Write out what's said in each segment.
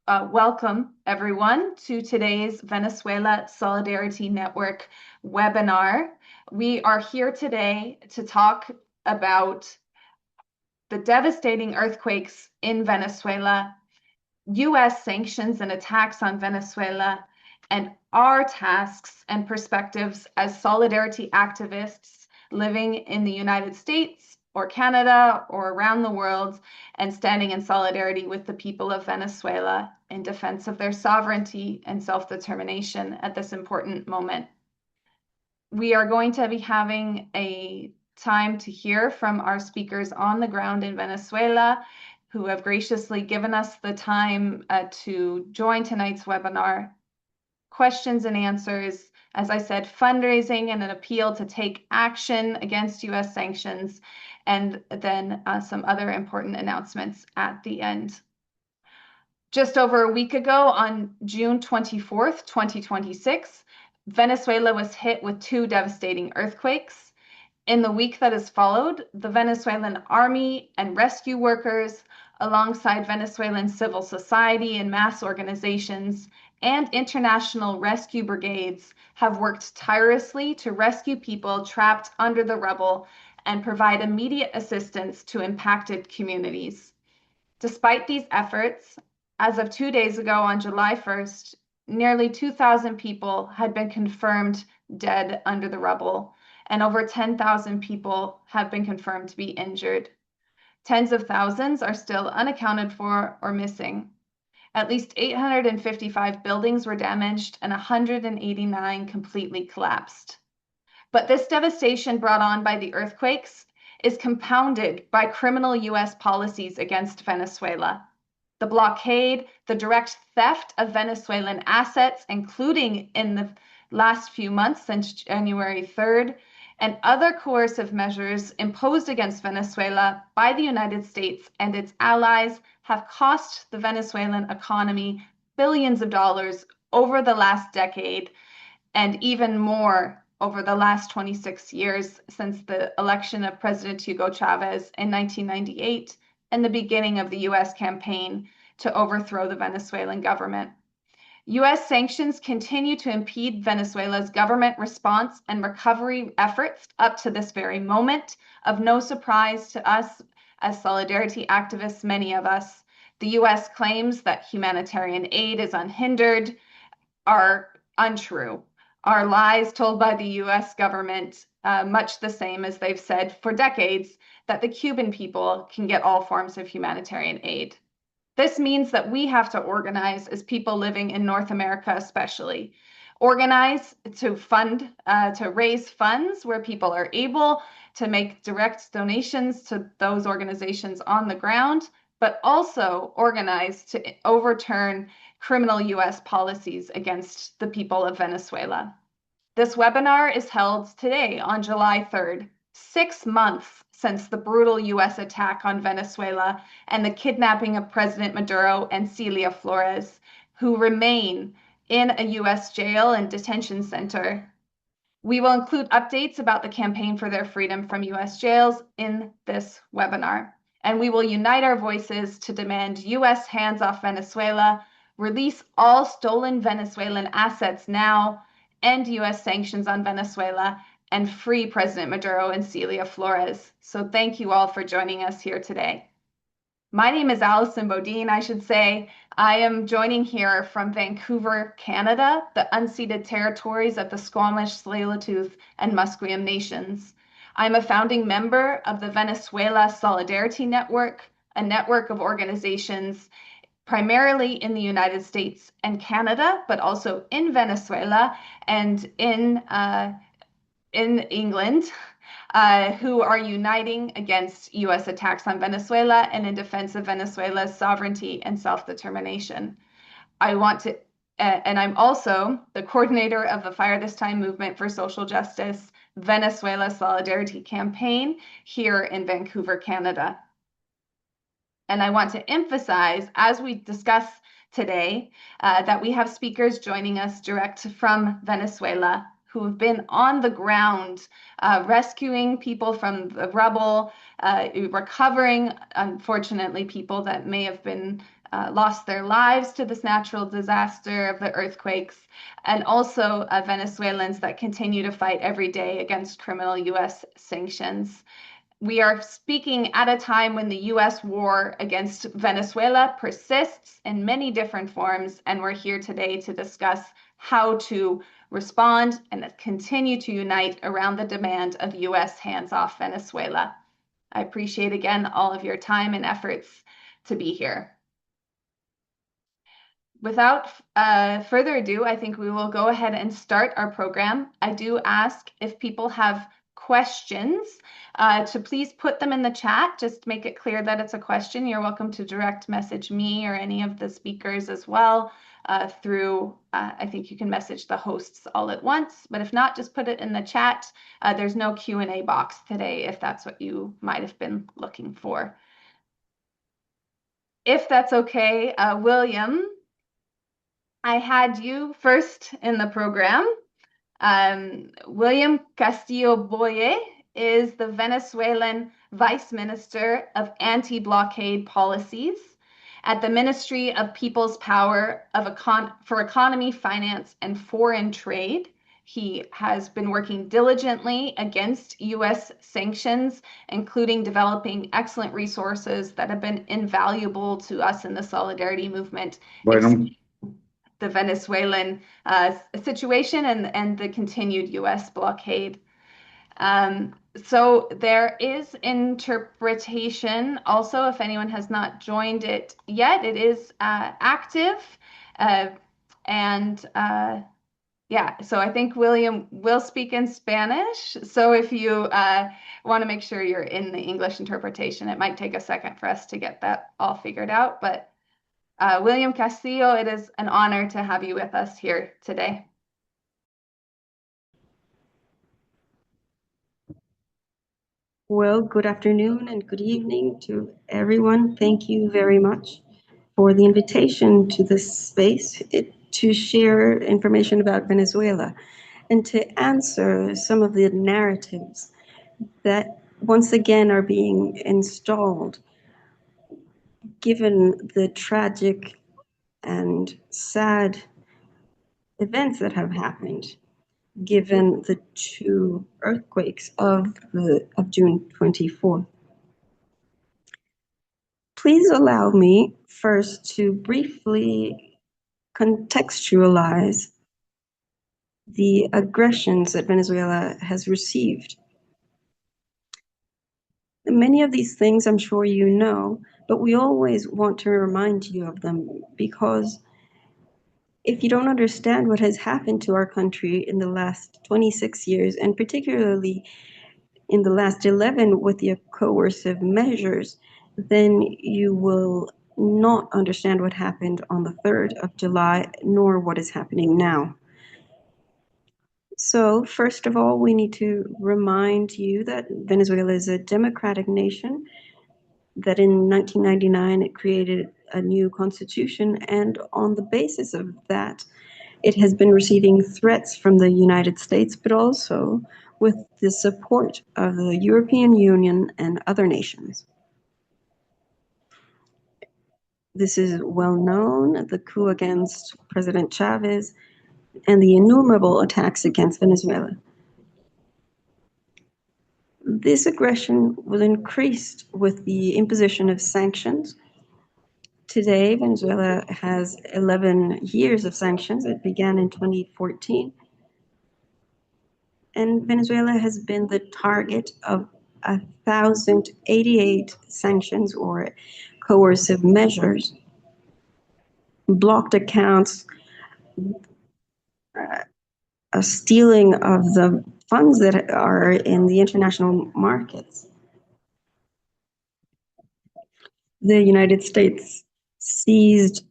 host. Welcome, everyone, to today's Venezuela Solidarity Network webinar. We are here today to talk about the devastating earthquakes in Venezuela, U.S. sanctions and attacks on Venezuela, and our tasks and perspectives as solidarity activists living in the United States or Canada or around the world and standing in solidarity with the people of Venezuela in defense of their sovereignty and self-determination at this important moment. We are going to be having a time to hear from our speakers on the ground in Venezuela who have graciously given us the time to join tonight's webinar. Questions and answers, as I said, fundraising and an appeal to take action against U.S. sanctions, and then some other important announcements at the end. Just over a week ago, on June 24th, 2026, Venezuela was hit with 2 devastating earthquakes. In the week that has followed, the Venezuelan army and rescue workers, alongside Venezuelan civil society and mass organizations, and international rescue brigades have worked tirelessly to rescue people trapped under the rubble and provide immediate assistance to impacted communities. Despite these efforts, as of 2 days ago on July 1st, nearly 2,000 people had been confirmed dead under the rubble, and over 10,000 people have been confirmed to be injured. Tens of thousands are still unaccounted for or missing. At least 855 buildings were damaged and 189 completely collapsed. But this devastation brought on by the earthquakes is compounded by criminal U.S. policies against Venezuela. The blockade, the direct theft of Venezuelan assets, including in the last few months since January 3rd, and other coercive measures imposed against Venezuela by the United States and its allies have cost the Venezuelan economy billions of dollars over the last decade, and even more over the last 26 years since the election of President Hugo Chavez in 1998 and the beginning of the U.S. campaign to overthrow the Venezuelan government. U.S. sanctions continue to impede Venezuela's government response and recovery efforts up to this very moment. Of no surprise to us as solidarity activists, many of us, the U.S. claims that humanitarian aid is unhindered are untrue. Are lies told by the U.S. government, much the same as they've said for decades, that the Cuban people can get all forms of humanitarian aid. This means that we have to organize as people living in North America, especially. Organize to fund, to raise funds where people are able to make direct donations to those organizations on the ground, but also organize to overturn criminal U.S. policies against the people of Venezuela. This webinar is held today on July 3rd, 6 months since the brutal U.S. attack on Venezuela and the kidnapping of President Maduro and Celia Flores, who remain in a U.S. jail and detention center. We will include updates about the campaign for their freedom from U.S. jails in this webinar, and we will unite our voices to demand U.S. hands off Venezuela, release all stolen Venezuelan assets now, end U.S. sanctions on Venezuela, and free President Maduro and Celia Flores. So thank you all for joining us here today. My name is Allison Bodine, I should say. I am joining here from Vancouver, Canada, the unceded territories of the Squamish, Tsleil-Waututh, and Musqueam nations. I'm a founding member of the Venezuela Solidarity Network, a network of organizations primarily in the United States and Canada, but also in Venezuela and in England, who are uniting against U.S. attacks on Venezuela and in defense of Venezuela's sovereignty and self-determination. And I'm also the coordinator of the Fire This Time movement for social justice Venezuela Solidarity Campaign here in Vancouver, Canada. And I want to emphasize, as we discuss today, that we have speakers joining us direct from Venezuela who have been on the ground rescuing people from the rubble, recovering, unfortunately, people that may have been lost their lives to this natural disaster of the earthquakes, and also Venezuelans that continue to fight every day against criminal US sanctions. We are speaking at a time when the US war against Venezuela persists in many different forms, and we're here today to discuss how to respond and continue to unite around the demand of US hands-off Venezuela. I appreciate again all of your time and efforts to be here. Without further ado, I think we will go ahead and start our program. I do ask if people have questions to please put them in the chat. Just make it clear that it's a question. You're welcome to direct message me or any of the speakers as well through, I think you can message the hosts all at once, but if not, just put it in the chat. There's no Q&A box today if that's what you might have been looking for. If that's okay, William, I had you first in the program. William Castillo Bollé is the Venezuelan Vice Minister of Anti-Blockade Policies at the Ministry of People's Power for Economy, Finance, and Foreign Trade. He has been working diligently against US sanctions, including developing excellent resources that have been invaluable to us in the Solidarity Movement. Bueno, The Venezuelan situation and the continued US blockade. So there is interpretation also, if anyone has not joined it yet. It is active. Yeah, so I think William will speak in Spanish. So if you want to make sure you're in the English interpretation, it might take a second for us to get that all figured out. But William Castillo, it is an honor to have you with us here today. Well, good afternoon and good evening to everyone. Thank you very much for the invitation to this space to share information about Venezuela and to answer some of the narratives that once again are being installed given the tragic and sad events that have happened, given the two earthquakes of June 24th. Please allow me first to briefly contextualize the aggressions that Venezuela has received. Many of these things I'm sure you know, but we always want to remind you of them because if you don't understand what has happened to our country in the last 26 years, and particularly in the last 11 with the coercive measures, then you will not understand what happened on the 3rd of July, nor what is happening now. So first of all, we need to remind you that Venezuela is a democratic nation, that in 1999 it created a new constitution, and on the basis of that, it has been receiving threats from the United States, but also with the support of the European Union and other nations. This is well known, the coup against President Chavez and the innumerable attacks against Venezuela. This aggression was increased with the imposition of sanctions. Today, Venezuela has 11 years of sanctions. It began in 2014. And Venezuela has been the target of 1,088 sanctions or coercive measures, blocked accounts, a stealing of the funds that are in the international markets. The United States seized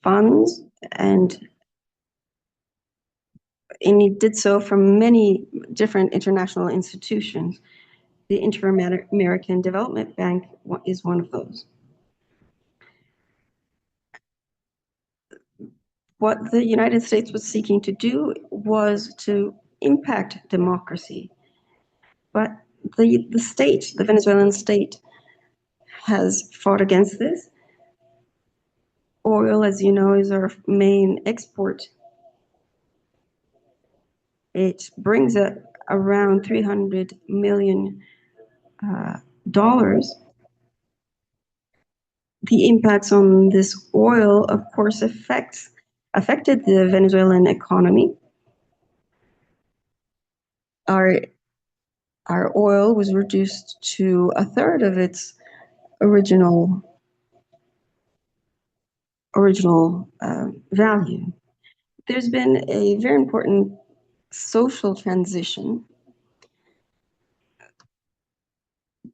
funds and it did so from many different international institutions. The Inter-American Development Bank is one of those. What the United States was seeking to do was to impact democracy. But the state, the Venezuelan state, has fought against this. Oil, as you know, is our main export. It brings around $300 million. Dollars. The impacts on this oil, of course, affected the Venezuelan economy. Our our oil was reduced to a third of its original value. There's been a very important social transition.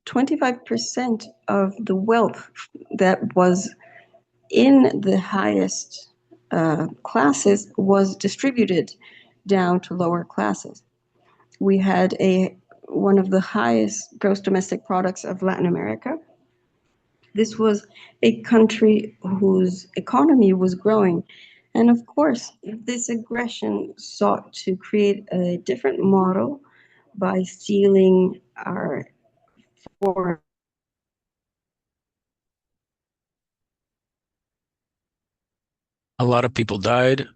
25% of the wealth that was in the highest classes was distributed down to lower classes. We had one of the highest gross domestic products of Latin America. This was a country whose economy was growing. And of course, this aggression sought to create a different model by stealing our foreign. A lot of people died.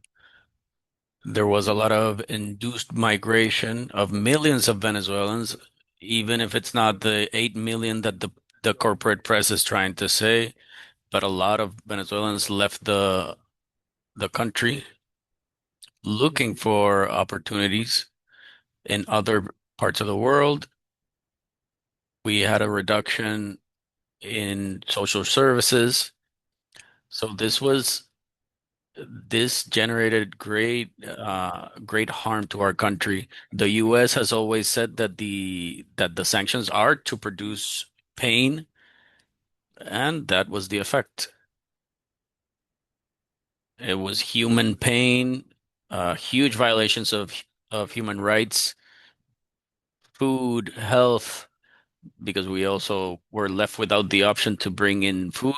There was a lot of induced migration of millions of Venezuelans, even if it's not the 8 million that the corporate press is trying to say, but a lot of Venezuelans left the country looking for opportunities in other parts of the world. We had a reduction in social services. So this generated great harm to our country. The U.S. has always said that the sanctions are to produce pain, and that was the effect. It was human pain, huge violations of human rights, food, health, because we also were left without the option to bring in food.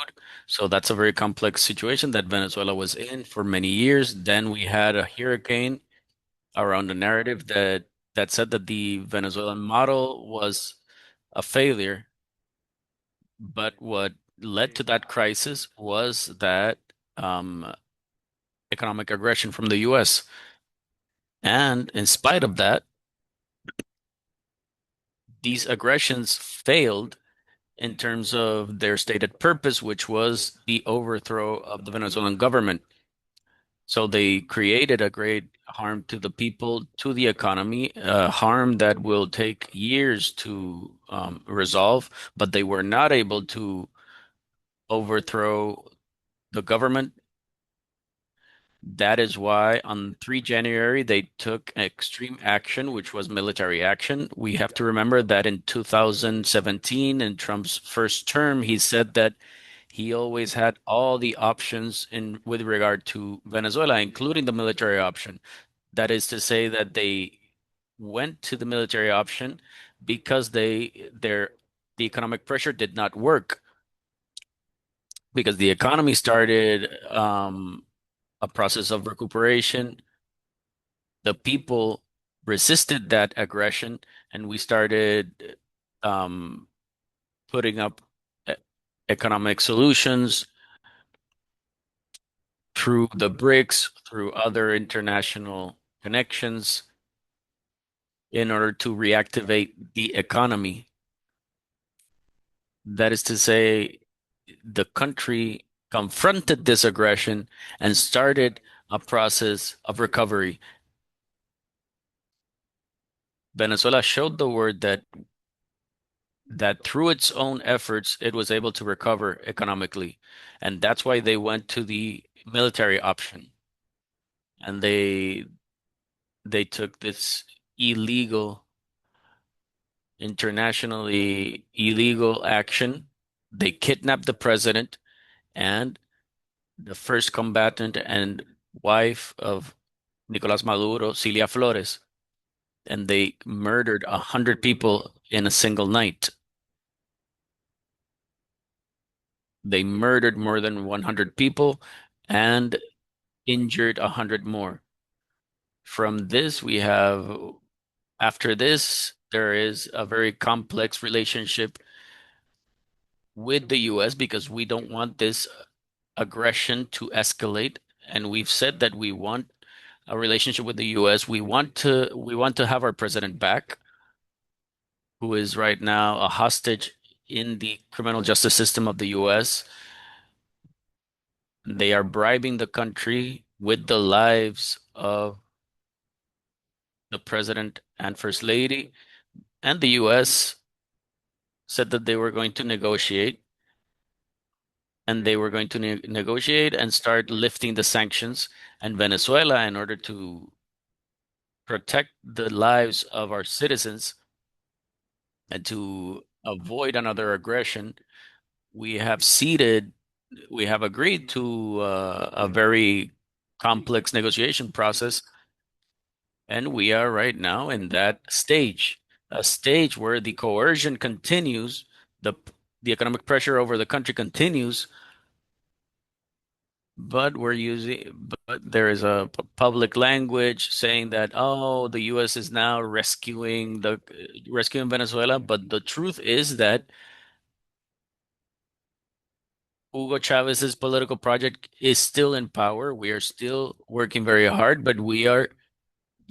So that's a very complex situation that Venezuela was in for many years. Then we had a hurricane around the narrative that said that the Venezuelan model was a failure. But what led to that crisis was that economic aggression from the U.S. And in spite of that, these aggressions failed in terms of their stated purpose, which was the overthrow of the Venezuelan government. So they created a great harm to the people, to the economy, harm that will take years to resolve, but they were not able to overthrow the government. That is why on 3 January they took extreme action, which was military action. We have to remember that in 2017, in Trump's first term, he said that he always had all the options in with regard to Venezuela, including the military option. That is to say that they went to the military option because the economic pressure did not work because the economy started a process of recuperation. The people resisted that aggression, and we started um, putting up e- economic solutions through the BRICS, through other international connections in order to reactivate the economy. That is to say, the country confronted this aggression and started a process of recovery. Venezuela showed the world that through its own efforts, it was able to recover economically. And that's why they went to the military option. And they took this illegal, internationally illegal action. They kidnapped the president and the first combatant and wife of Nicolas Maduro, Cilia Flores, and they murdered 100 people in a single night. They murdered more than 100 people and injured 100 more. From this, after this, there is a very complex relationship with the US because we don't want this aggression to escalate, and we've said that we want a relationship with the US. We want to have our president back, who is right now a hostage in the criminal justice system of the US. They are bribing the country with the lives of the president and first lady, and the US said that they were going to negotiate, and they were going to negotiate and start lifting the sanctions. And Venezuela, in order to protect the lives of our citizens and to avoid another aggression, we have ceded, we have agreed to a very complex negotiation process, and we are right now in that stage, a stage where the coercion continues, the the economic pressure over the country continues, but there is a public language saying that, oh, the US is now rescuing Venezuela. But the truth is that Hugo Chavez's political project is still in power. We are still working very hard, but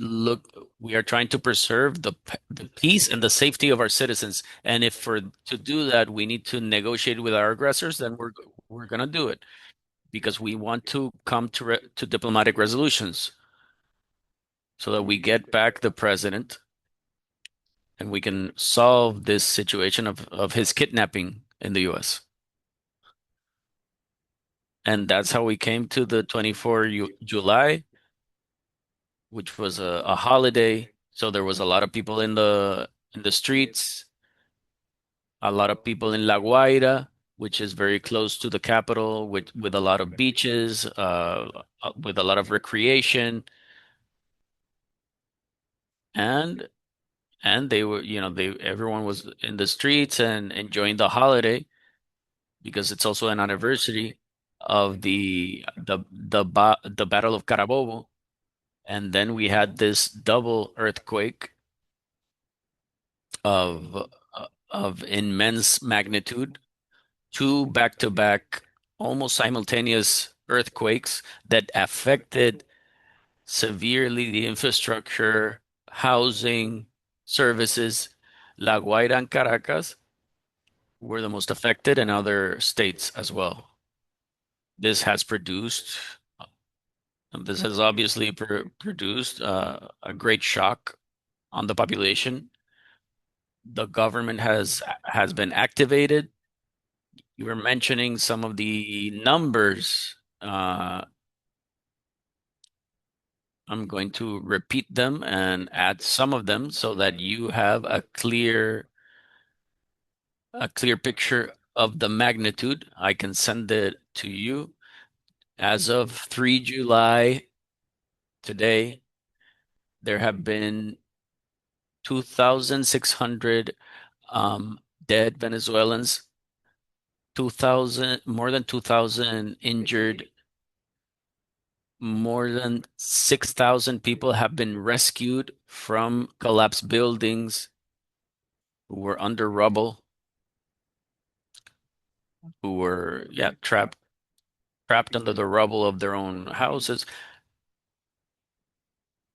look we are trying to preserve the peace and the safety of our citizens. And if for to do that we need to negotiate with our aggressors, then we're going to do it, because we want to come to diplomatic resolutions so that we get back the president and we can solve this situation of his kidnapping in the US. And that's how we came to the 24th July, which was a holiday. So there was a lot of people in the streets, a lot of people in La Guaira, which is very close to the capital, with a lot of beaches, with a lot of recreation, and they were, they everyone was in the streets and enjoying the holiday, because it's also an anniversary of the Battle of Carabobo. And then we had this double earthquake of of immense magnitude, two back-to-back, almost simultaneous earthquakes that affected severely the infrastructure, housing, services. La Guaira and Caracas were the most affected, and other states as well. This has produced, this has obviously produced a great shock on the population. The government has been activated. You were mentioning some of the numbers. I'm going to repeat them and add some of them so that you have a clear picture of the magnitude. I can send it to you. As of 3 July today, there have been 2,600 dead Venezuelans, 2,000, more than 2,000 injured, more than 6,000 people have been rescued from collapsed buildings, who were under rubble, who were, yeah, trapped under the rubble of their own houses.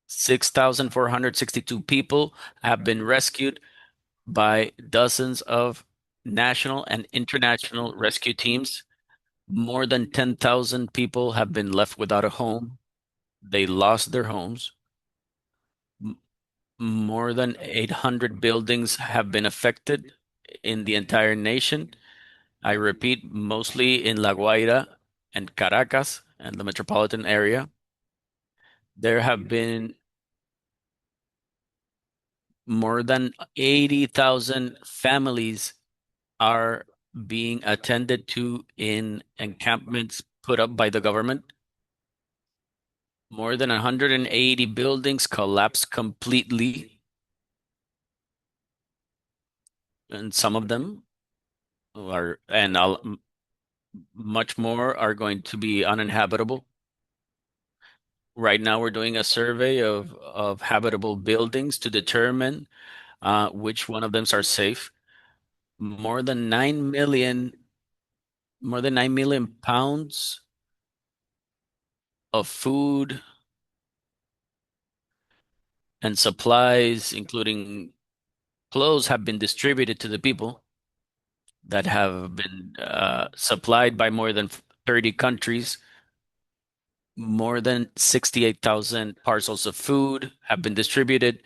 6,462 people have been rescued by dozens of national and international rescue teams. More than 10,000 people have been left without a home. They lost their homes. M- More than 800 buildings have been affected in the entire nation. I repeat, mostly in La Guaira and Caracas and the metropolitan area. There have been more than 80,000 families are being attended to in encampments put up by the government. More than 180 buildings collapsed completely, and some of them much more are going to be uninhabitable. Right now, we're doing a survey of habitable buildings to determine which one of them are safe. More than 9 million more than 9 million pounds of food and supplies, including clothes, have been distributed to the people that have been supplied by more than 30 countries. More than 68,000 parcels of food have been distributed.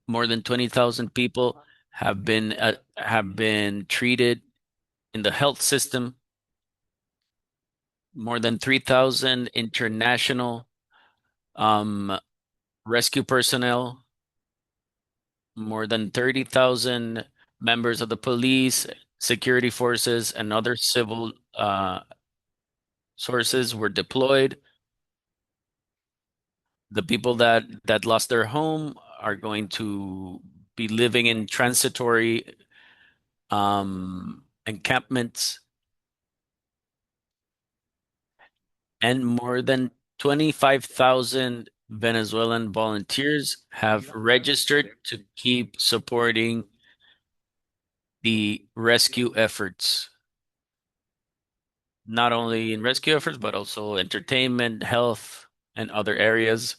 More than 20,000 people have been treated in the health system. More than 3,000 international um, rescue personnel. More than 30,000 members of the police, security forces, and other civil sources were deployed. The people that lost their home are going to be living in transitory encampments, and more than 25,000 Venezuelan volunteers have registered to keep supporting the rescue efforts, not only in rescue efforts, but also entertainment, health, and other areas.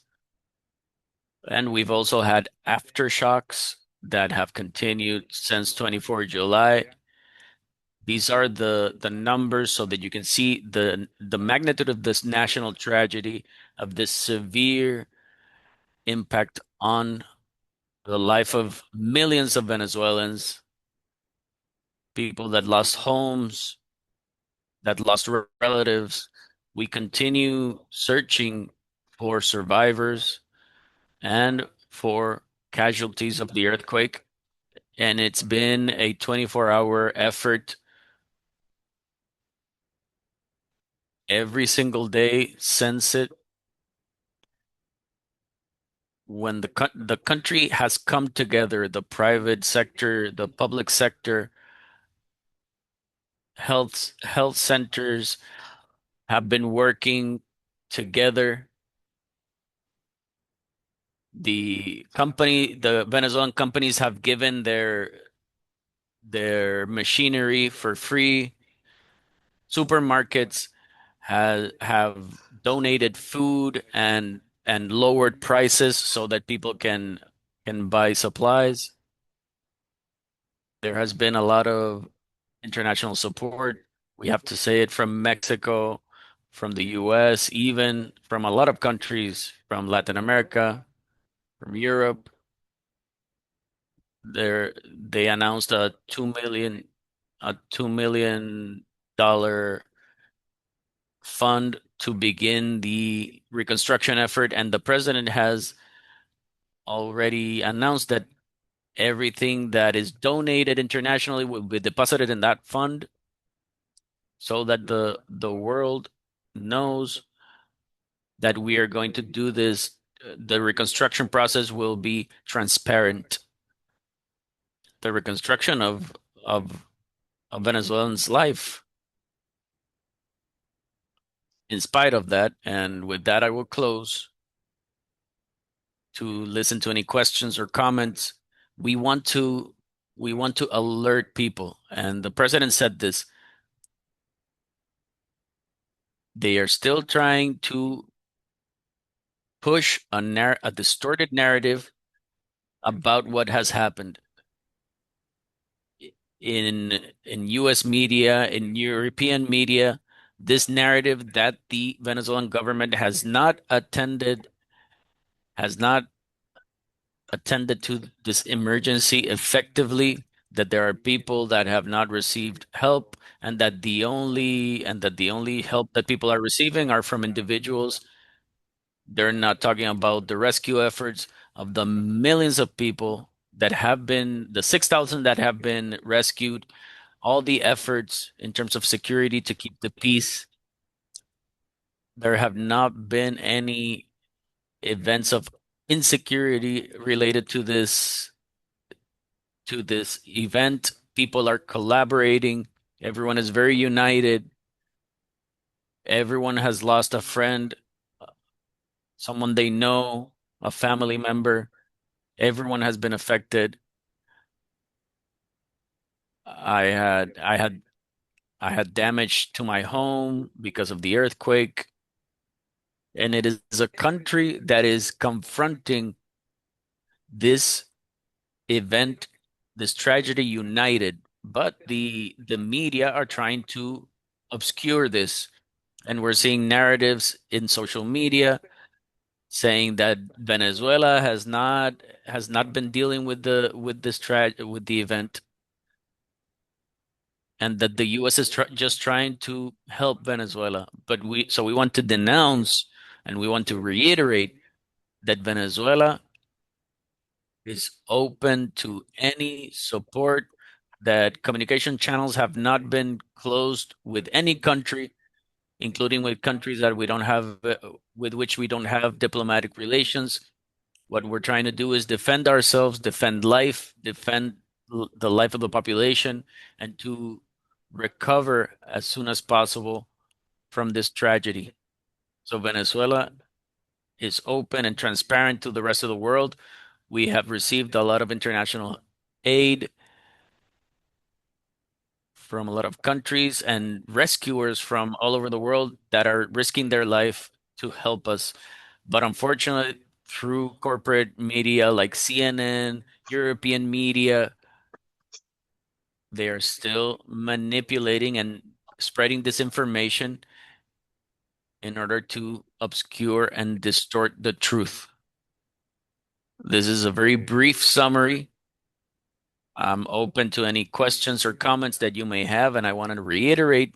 And we've also had aftershocks that have continued since 24 July. These are the numbers so that you can see the magnitude of this national tragedy, of this severe impact on the life of millions of Venezuelans, people that lost homes, that lost relatives. We continue searching for survivors and for casualties of the earthquake. And it's been a 24-hour effort every single day since it, when the country has come together, the private sector, the public sector, health centers have been working together. The Venezuelan companies have given their machinery for free. Supermarkets have donated food and lowered prices so that people can buy supplies. There has been a lot of international support. We have to say it, from Mexico, from the US, even from a lot of countries, from Latin America, from Europe. They announced a $2 million fund to begin the reconstruction effort, and the president has already announced that everything that is donated internationally will be deposited in that fund so that the world knows that we are going to do this. The reconstruction process will be transparent. The reconstruction of Venezuelans' life. In spite of that, and with that, I will close to listen to any questions or comments. We want to we want to alert people, and the president said this. They are still trying to push a distorted narrative about what has happened in US media, in European media, this narrative that the Venezuelan government has not attended to this emergency effectively, that there are people that have not received help, and that the only help that people are receiving are from individuals. They're not talking about the rescue efforts of the millions of people that have been, the 6,000 that have been rescued, all the efforts in terms of security to keep the peace. There have not been any events of insecurity related to this event. People are collaborating. Everyone is very united. Everyone has lost a friend, someone they know, a family member. Everyone has been affected. I had I had damage to my home because of the earthquake. And it is a country that is confronting this event, this tragedy united. But the media are trying to obscure this. And we're seeing narratives in social media saying that Venezuela has not been dealing with the event, and that the U.S. is just trying to help Venezuela. But we want to denounce and we want to reiterate that Venezuela is open to any support, that communication channels have not been closed with any country, including with countries that we don't have with which we don't have diplomatic relations. What we're trying to do is defend ourselves, defend life, defend the life of the population, and to recover as soon as possible from this tragedy. So Venezuela is open and transparent to the rest of the world. We have received a lot of international aid from a lot of countries and rescuers from all over the world that are risking their life to help us. But unfortunately, through corporate media like CNN, European media, they are still manipulating and spreading disinformation in order to obscure and distort the truth. This is a very brief summary. I'm open to any questions or comments that you may have, and I want to reiterate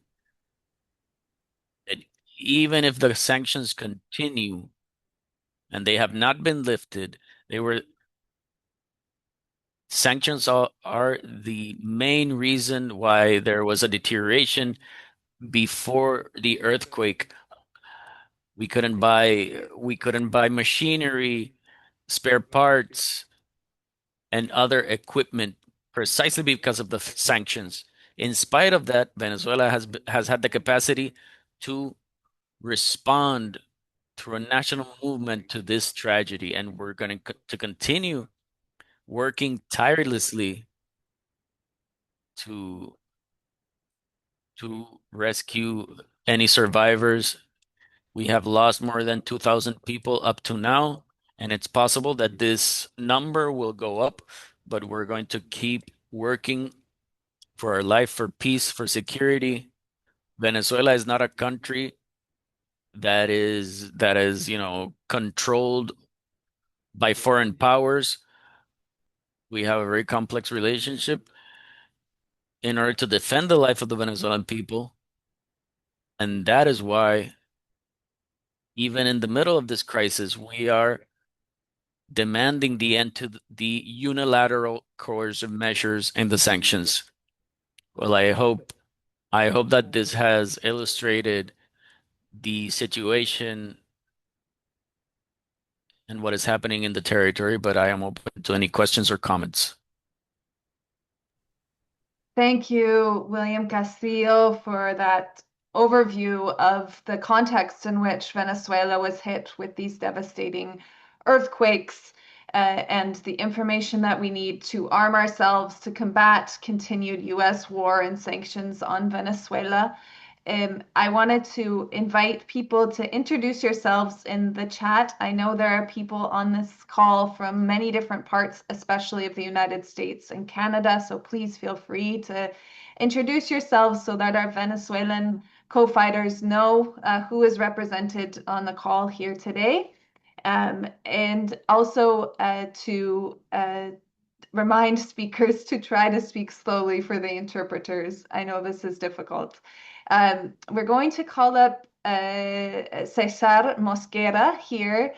that even if the sanctions continue and they have not been lifted, they were sanctions are the main reason why there was a deterioration before the earthquake. We couldn't buy machinery, spare parts, and other equipment precisely because of the sanctions. In spite of that, Venezuela has had the capacity to respond through a national movement to this tragedy, and we're going to continue working tirelessly to rescue any survivors. We have lost more than 2,000 people up to now, and it's possible that this number will go up, but we're going to keep working for our life, for peace, for security. Venezuela is not a country that is controlled by foreign powers. We have a very complex relationship in order to defend the life of the Venezuelan people. And that is why, even in the middle of this crisis, we are demanding the end to the unilateral coercive measures and the sanctions. Well, I hope that this has illustrated the situation and what is happening in the territory, but I am open to any questions or comments. Thank you, William Castillo, for that overview of the context in which Venezuela was hit with these devastating earthquakes, and the information that we need to arm ourselves to combat continued US war and sanctions on Venezuela. I wanted to invite people to introduce yourselves in the chat. I know there are people on this call from many different parts, especially of the United States and Canada, so please feel free to introduce yourselves so that our Venezuelan co-fighters know who is represented on the call here today. And also to remind speakers to try to speak slowly for the interpreters. I know this is difficult. We're going to call up Cesar Mosquera here.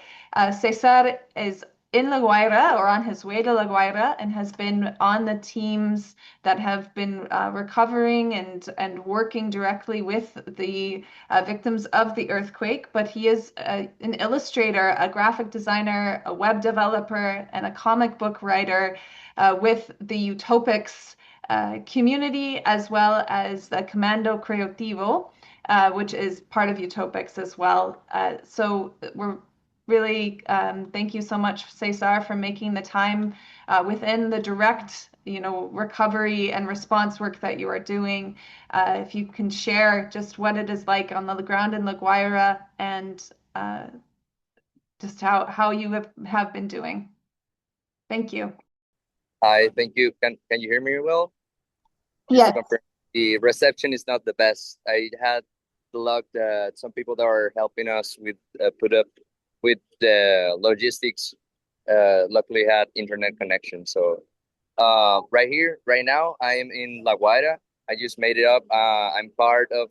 Cesar is in La Guaira or on his way to La Guaira and has been on the teams that have been recovering and working directly with the victims of the earthquake. But he is an illustrator, a graphic designer, a web developer, and a comic book writer with the Utopix community, as well as the Comando Creativo, which is part of Utopix as well. So we're really thank you so much, Cesar, for making the time within the direct recovery and response work that you are doing. If you can share just what it is like on the ground in La Guaira and just how you have been doing. Thank you. Hi, thank you. Can you hear me well? Just Yes. to confirm, the reception is not the best. I had the luck that some people that are helping us with put up with the logistics luckily had internet connection. So right here, right now, I am in La Guaira. I just made it up. I'm part of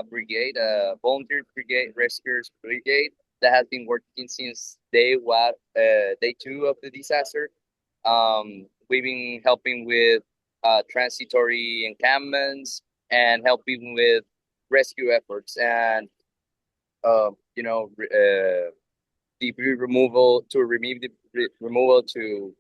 brigade, volunteer brigade, rescuers brigade that has been working since day two of the disaster. We've been helping with transitory encampments and helping with rescue efforts and debris removal to remove the removal to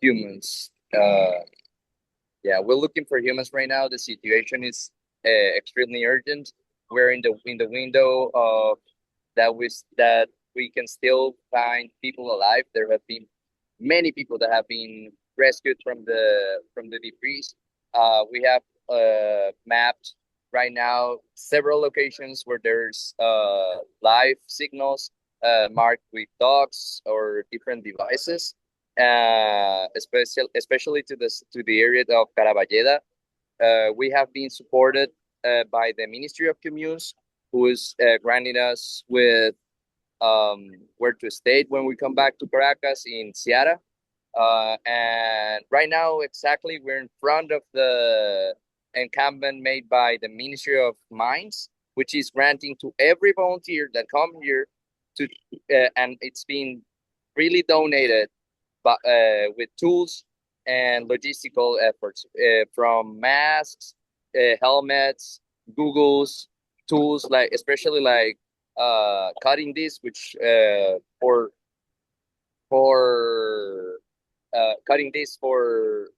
humans. Yeah, we're looking for humans right now. The situation is extremely urgent. We're in the window of that we can still find people alive. There have been many people that have been rescued from the debris. We have mapped right now several locations where there's live signals marked with dogs or different devices. Especially to the area of Caraballeda. We have been supported by the Ministry of Communes, who is granting us with where to stay when we come back to Caracas in Seara. And right now, exactly, we're in front of the encampment made by the Ministry of Mines, which is granting to every volunteer that come here to, and it's been really donated but with tools and logistical efforts from masks, helmets, googles, tools like especially like cutting disc, which for cutting disc for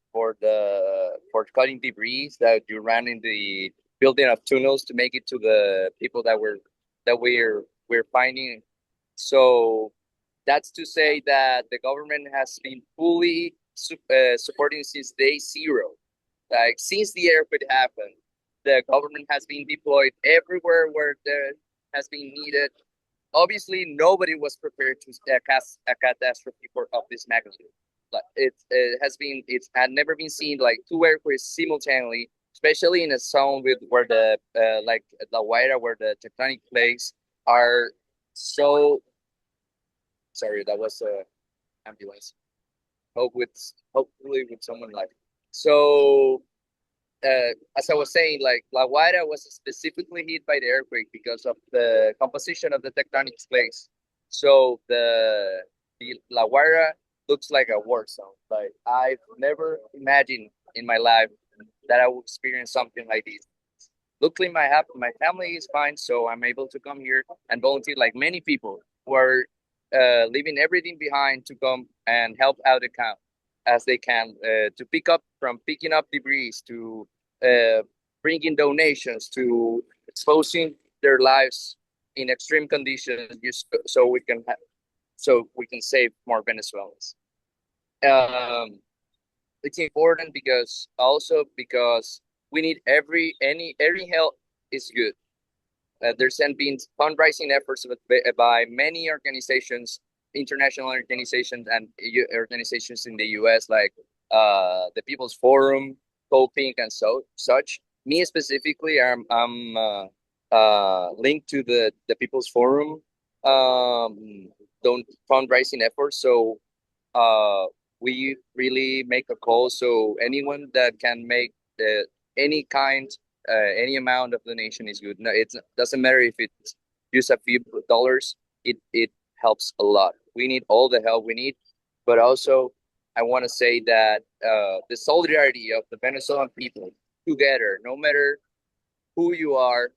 cutting debris that you ran in the building of tunnels to make it to the people that we're finding. So that's to say that the government has been fully supporting since day zero. Like since the earthquake happened, the government has been deployed everywhere where there has been needed. Obviously, nobody was prepared to cast a catastrophe of this magnitude. But it had never been seen like two earthquakes simultaneously, especially in a zone with where the like La Guaira, where the tectonic plates are so. Sorry, that was a ambulance. Hopefully with someone like. So as I was saying, like La Guaira was specifically hit by the earthquake because of the composition of the tectonic plates. So the La Guaira looks like a war zone. Like I've never imagined in my life that I would experience something like this. Luckily, my family is fine, so I'm able to come here and volunteer like many people who are leaving everything behind to come and help out the camp as they can to picking up debris to bringing donations to exposing their lives in extreme conditions just so we can save more Venezuelans. It's important because we need every help is good. There's been fundraising efforts by many organizations, international organizations, and organizations in the U.S. like the People's Forum, CODEPINK, and such. Me specifically, I'm linked to the People's Forum don't fundraising efforts. So we really make a call. So anyone that can make any amount of donation is good. No, it doesn't matter if it's just a few dollars. It helps a lot. We need all the help we need, but also I want to say that the solidarity of the Venezuelan people together, no matter who you are,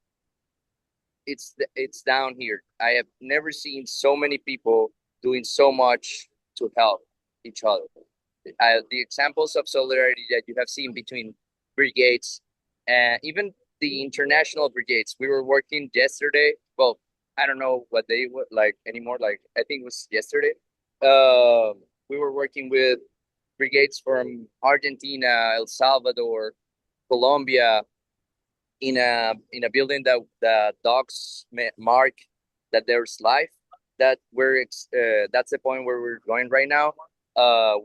it's down here. I have never seen so many people doing so much to help each other. The examples of solidarity that you have seen between brigades and even the international brigades. We were working yesterday. Well, I don't know what they were like anymore. Like I think it was yesterday. We were working with brigades from Argentina, El Salvador, Colombia, in a building that the dogs mark that there's life. That's the point where we're going right now.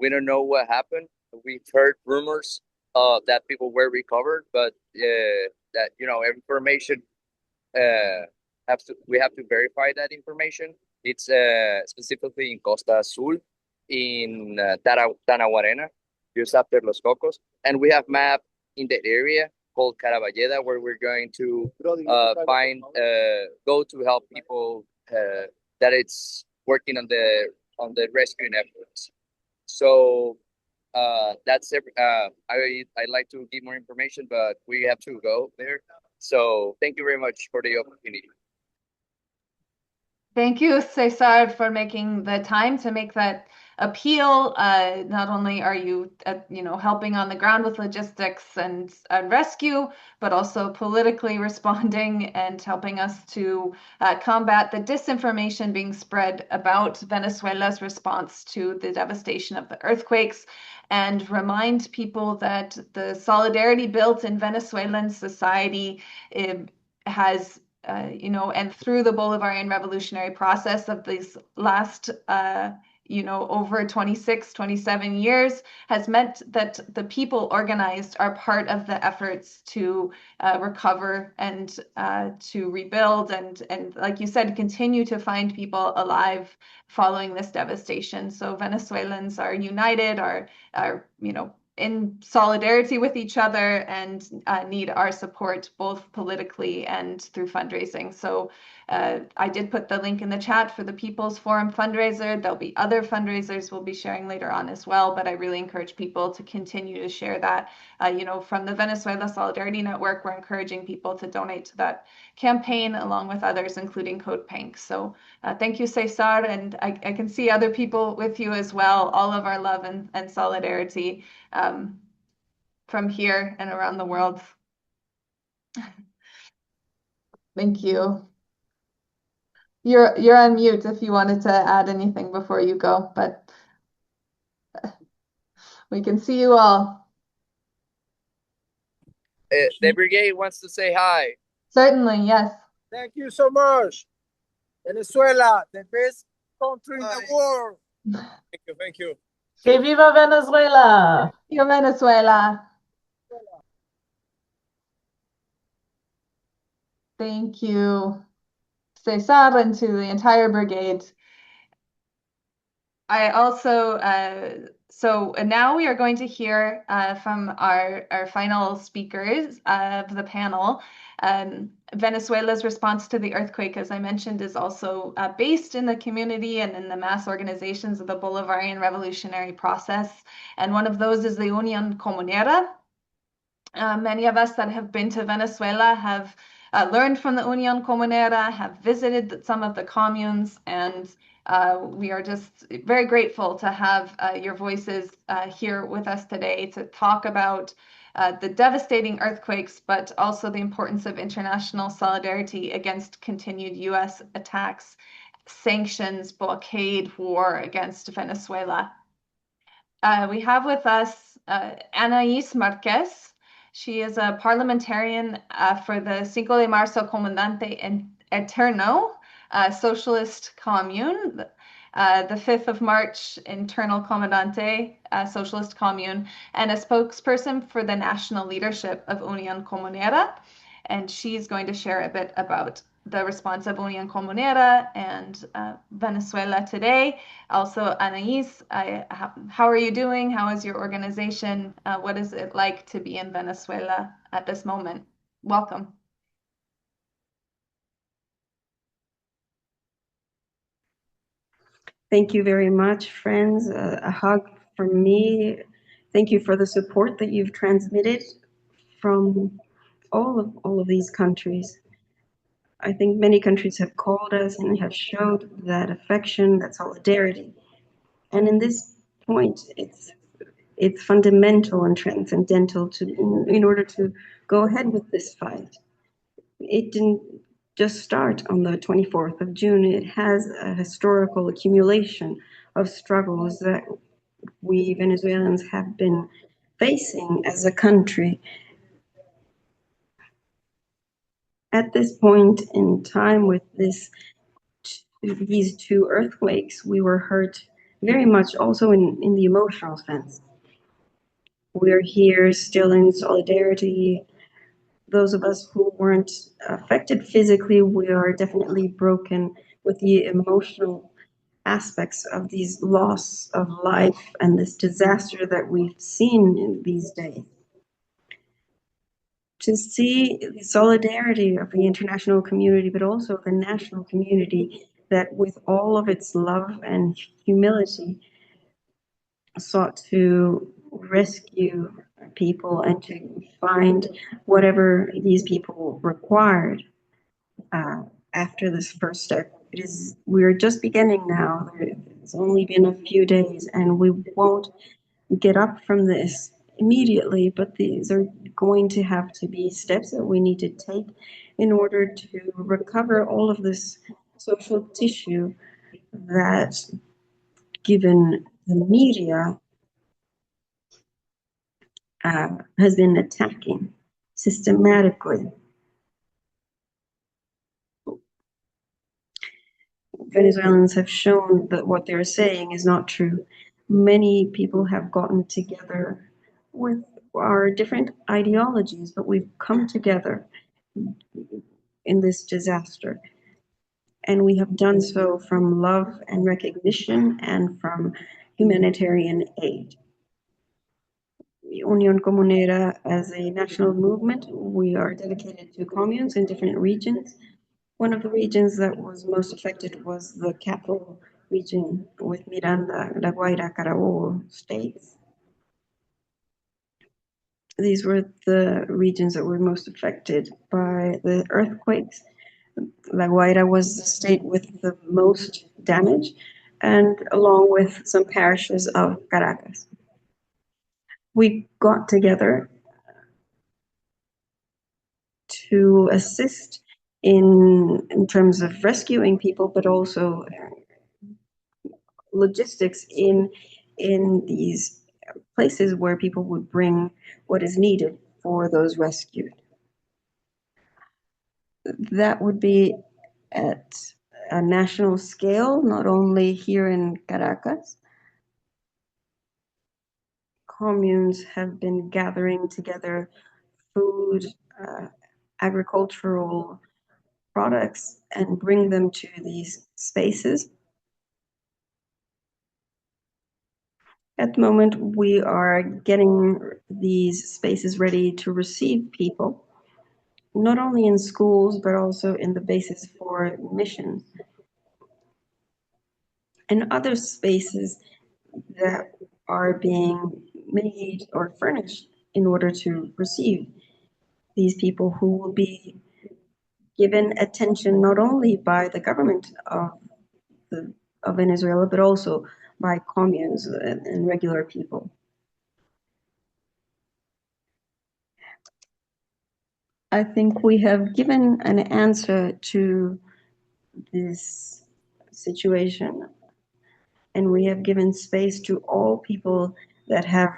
We don't know what happened. We've heard rumors that people were recovered, but that information we have to verify that information. It's specifically in Costa Azul, in Tanaguarena, just after Los Cocos, and we have map in the area called Caraballeda, where we're going to go to help people that it's working on the rescuing efforts. So that's it. I'd like to give more information, but we have to go there. So thank you very much for the opportunity. Thank you, Cesar, for making the time to make that appeal. Not only are you, helping on the ground with logistics and rescue, but also politically responding and helping us to combat the disinformation being spread about Venezuela's response to the devastation of the earthquakes, and remind people that the solidarity built in Venezuelan society has and through the Bolivarian revolutionary process of these last, over 26, 27 years has meant that the people organized are part of the efforts to recover and to rebuild and like you said, continue to find people alive following this devastation. So Venezuelans are united, are in solidarity with each other and need our support both politically and through fundraising. So I did put the link in the chat for the People's Forum fundraiser. There'll be other fundraisers we'll be sharing later on as well, but I really encourage people to continue to share that. From the Venezuela Solidarity Network, we're encouraging people to donate to that campaign along with others, including CODEPINK. So thank you, Cesar, and I can see other people with you as well. All of our love and solidarity from here and around the world. Thank you. You're on mute if you wanted to add anything before you go, but we can see you all. The brigade wants to say hi. Certainly, yes. Thank you so much. Venezuela, the best country in the world. Thank you. Que viva Venezuela! Viva Venezuela! Thank you, Cesar, and to the entire brigade. I also, so now we are going to hear from our final speakers of the panel. Venezuela's response to the earthquake, as I mentioned, is also based in the community and in the mass organizations of the Bolivarian revolutionary process. And one of those is the Unión Comunera. Many of us that have been to Venezuela have learned from the Unión Comunera, have visited some of the communes, and we are just very grateful to have your voices here with us today to talk about the devastating earthquakes, but also the importance of international solidarity against continued U.S. attacks, sanctions, blockade, war against Venezuela. We have with us Anaís Marquez. She is a parliamentarian for the Cinco de Marzo Comandante Eterno Socialist Commune, the 5th of March Internal Comandante Socialist Commune, and a spokesperson for the national leadership of Unión Comunera. And she's going to share a bit about the response of Unión Comunera and Venezuela today. Also, Anaís, how are you doing? How is your organization? What is it like to be in Venezuela at this moment? Welcome. Thank you very much, friends. A hug from me. Thank you for the support that you've transmitted from all of these countries. I think many countries have called us and have showed that affection, that solidarity. And in this point, it's fundamental and transcendental in order to go ahead with this fight. It didn't just start on the 24th of June. It has a historical accumulation of struggles that we Venezuelans have been facing as a country. At this point in time, with these two earthquakes, we were hurt very much also in the emotional sense. We're here still in solidarity. Those of us who weren't affected physically, we are definitely broken with the emotional aspects of these loss of life and this disaster that we've seen in these days. To see the solidarity of the international community, but also the national community, that with all of its love and humility sought to rescue people and to find whatever these people required after this first step. We're just beginning now. It's only been a few days, and we won't get up from this immediately, but these are going to have to be steps that we need to take in order to recover all of this social tissue that, given the media, has been attacking systematically. Venezuelans have shown that what they're saying is not true. Many people have gotten together with our different ideologies, but we've come together in this disaster. And we have done so from love and recognition and from humanitarian aid. Unión Comunera, as a national movement, we are dedicated to communes in different regions. One of the regions that was most affected was the capital region with Miranda, La Guaira, Carabobo states. These were the regions that were most affected by the earthquakes. La Guaira was the state with the most damage, and along with some parishes of Caracas. We got together to assist in terms of rescuing people, but also logistics in these places where people would bring what is needed for those rescued. That would be at a national scale, not only here in Caracas. Communes have been gathering together food, agricultural products, and bring them to these spaces. At the moment, we are getting these spaces ready to receive people, not only in schools, but also in the bases for missions and other spaces that are being made or furnished in order to receive these people who will be given attention not only by the government of Venezuela, but also by communes and regular people. I think we have given an answer to this situation, and we have given space to all people that have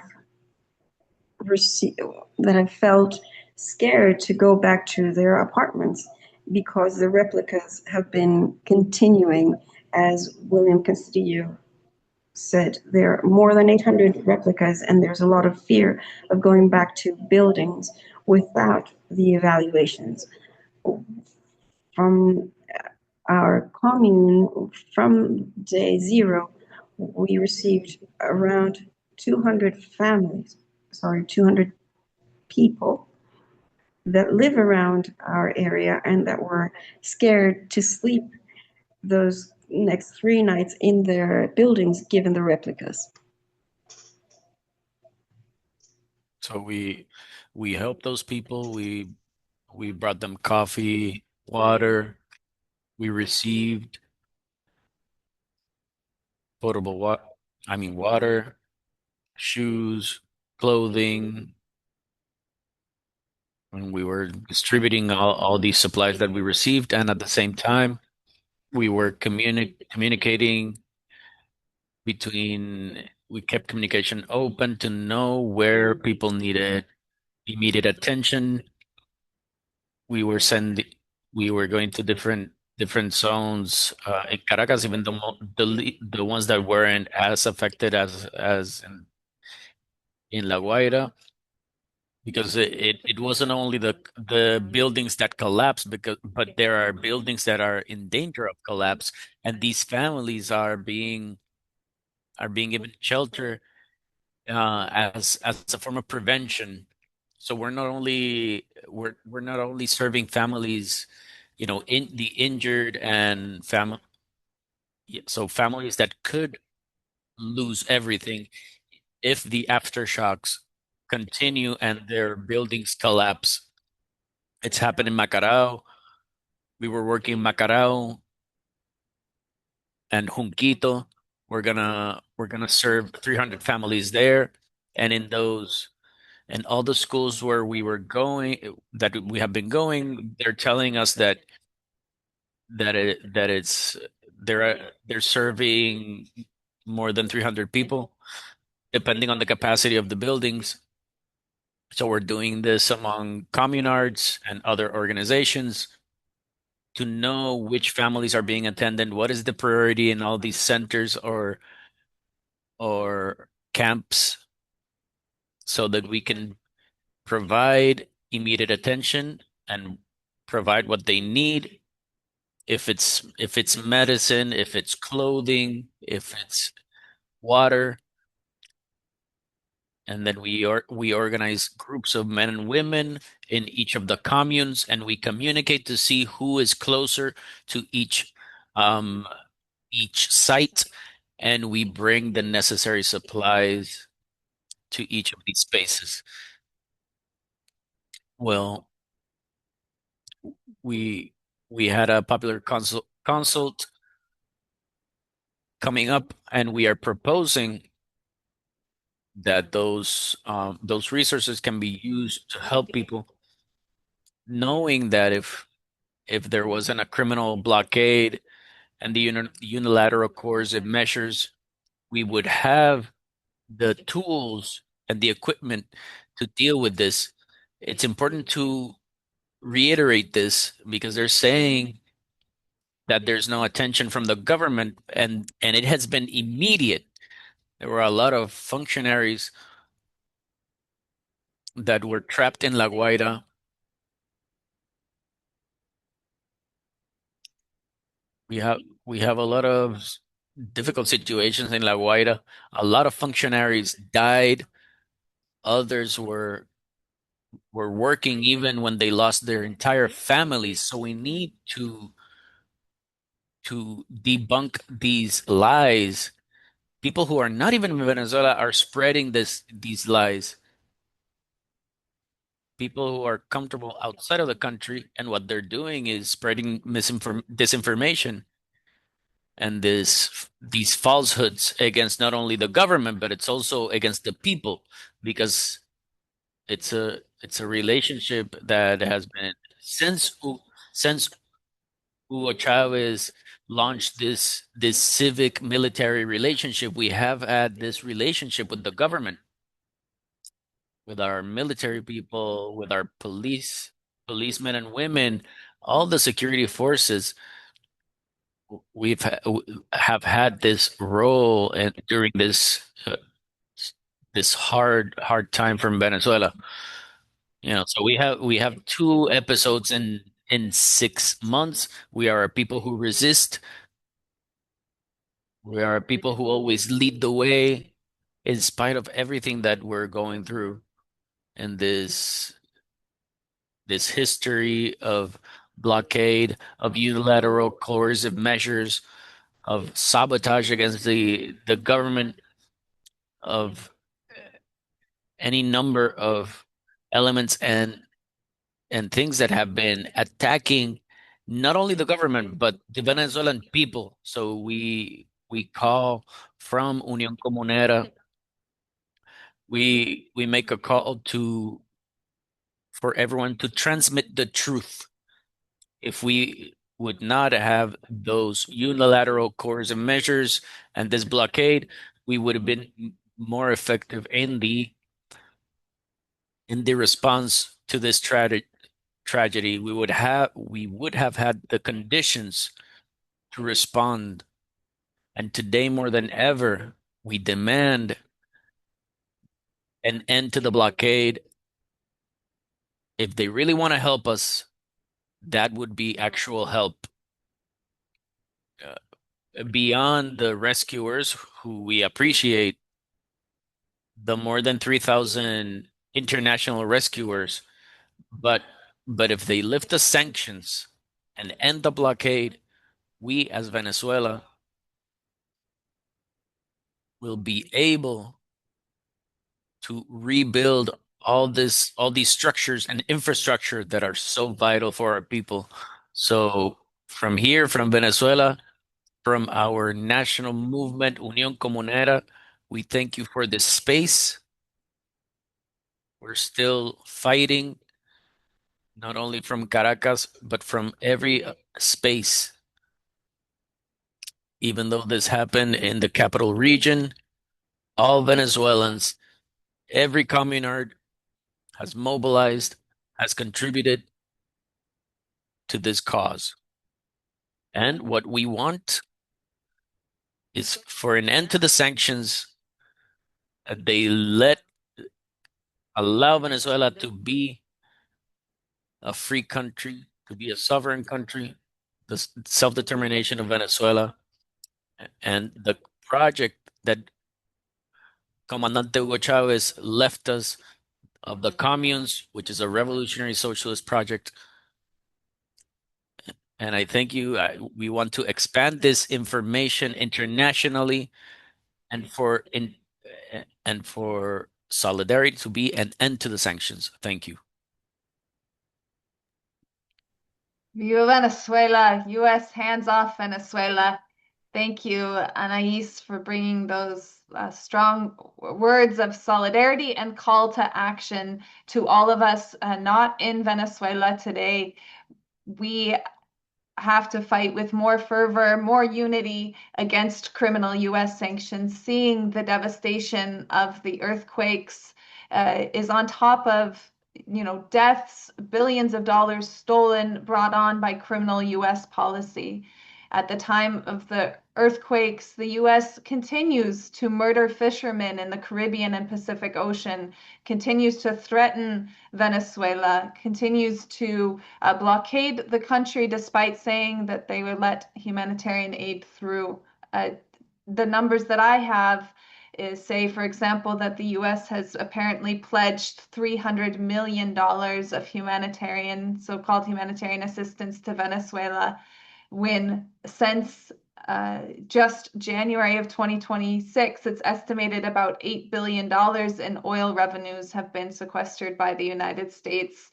felt scared to go back to their apartments because the replicas have been continuing. As William Castillo said, there are more than 800 replicas, and there's a lot of fear of going back to buildings without the evaluations. From our commune, from day zero, we received around 200 people that live around our area and that were scared to sleep those next 3 nights in their buildings, given the replicas. So we helped those people. We brought them coffee, water. We received water, shoes, clothing. And we were distributing all these supplies that we received, and at the same time, we were communicating between we kept communication open to know where people needed immediate attention. We were sending, we were going to different zones in Caracas, even the ones that weren't as affected as in La Guaira, because it wasn't only the buildings that collapsed, but there are buildings that are in danger of collapse, and these families are being given shelter as a form of prevention. So we're not only serving families, in the injured and families that could lose everything if the aftershocks continue and their buildings collapse. It's happened in Macarao. We were working in Macarao and Junquito. We're gonna serve 300 families there, and in those and all the schools where we were going, that we have been going, they're telling us that it's they're serving more than 300 people, depending on the capacity of the buildings. So we're doing this among communards and other organizations to know which families are being attended, what is the priority in all these centers or camps, so that we can provide immediate attention and provide what they need. If it's medicine, if it's clothing, if it's water, and then we organize groups of men and women in each of the communes, and we communicate to see who is closer to um each site, and we bring the necessary supplies to each of these spaces. Well, we we had a popular consult coming up, and we are proposing that those resources can be used to help people, knowing that if there wasn't a criminal blockade and the unilateral coercive measures, we would have the tools and the equipment to deal with this. It's important to reiterate this because they're saying that there's no attention from the government, and it has been immediate. There were a lot of functionaries that were trapped in La Guaira. We have a lot of difficult situations in La Guaira. A lot of functionaries died. Others were working even when they lost their entire families. So we need to debunk these lies. People who are not even in Venezuela are spreading these lies. People who are comfortable outside of the country, and what they're doing is spreading disinformation and these falsehoods against not only the government, but it's also against the people, because it's a relationship that has been since Hugo Chavez launched this civic military relationship. We have had this relationship with the government, with our military people, with our policemen and women, all the security forces. Have had this role and during this hard time from Venezuela. So we have two episodes in 6 months. We are a people who resist. We are a people who always lead the way in spite of everything that we're going through, and this history of blockade, of unilateral coercive measures, of sabotage against the government, of any number of elements and things that have been attacking not only the government but the Venezuelan people. So we call from Unión Comunera, we make a call for everyone to transmit the truth. If we would not have those unilateral coercive measures and this blockade, we would have been more effective in the response to this tragedy. We would have had the conditions to respond. And today more than ever, we demand an end to the blockade. If they really want to help us, that would be actual help. Beyond the rescuers, who we appreciate, the more than 3,000 international rescuers, but if they lift the sanctions and end the blockade, we as Venezuela will be able to rebuild all these structures and infrastructure that are so vital for our people. So from here, from Venezuela, from our national movement, Unión Comunera, we thank you for this space. We're still fighting, not only from Caracas, but from every space. Even though this happened in the capital region, all Venezuelans, every communard has mobilized, has contributed to this cause. And what we want is for an end to the sanctions, that they allow Venezuela to be a free country, to be a sovereign country, the self-determination of Venezuela, and the project that Comandante Hugo Chavez left us of the communes, which is a revolutionary socialist project. And I thank you. We want to expand this information internationally, and for solidarity to be an end to the sanctions. Thank you. Viva Venezuela, U.S. hands off Venezuela. Thank you, Anais, for bringing those strong words of solidarity and call to action to all of us not in Venezuela today. We have to fight with more fervor, more unity against criminal U.S. sanctions. Seeing the devastation of the earthquakes is on top of deaths, billions of dollars stolen, brought on by criminal U.S. policy. At the time of the earthquakes, the U.S. continues to murder fishermen in the Caribbean and Pacific Ocean, continues to threaten Venezuela, continues to blockade the country despite saying that they would let humanitarian aid through. The numbers that I have say, for example, that the U.S. has apparently pledged $300 million of humanitarian, so-called humanitarian assistance to Venezuela, when since just January of 2026, it's estimated about $8 billion in oil revenues have been sequestered by the United States,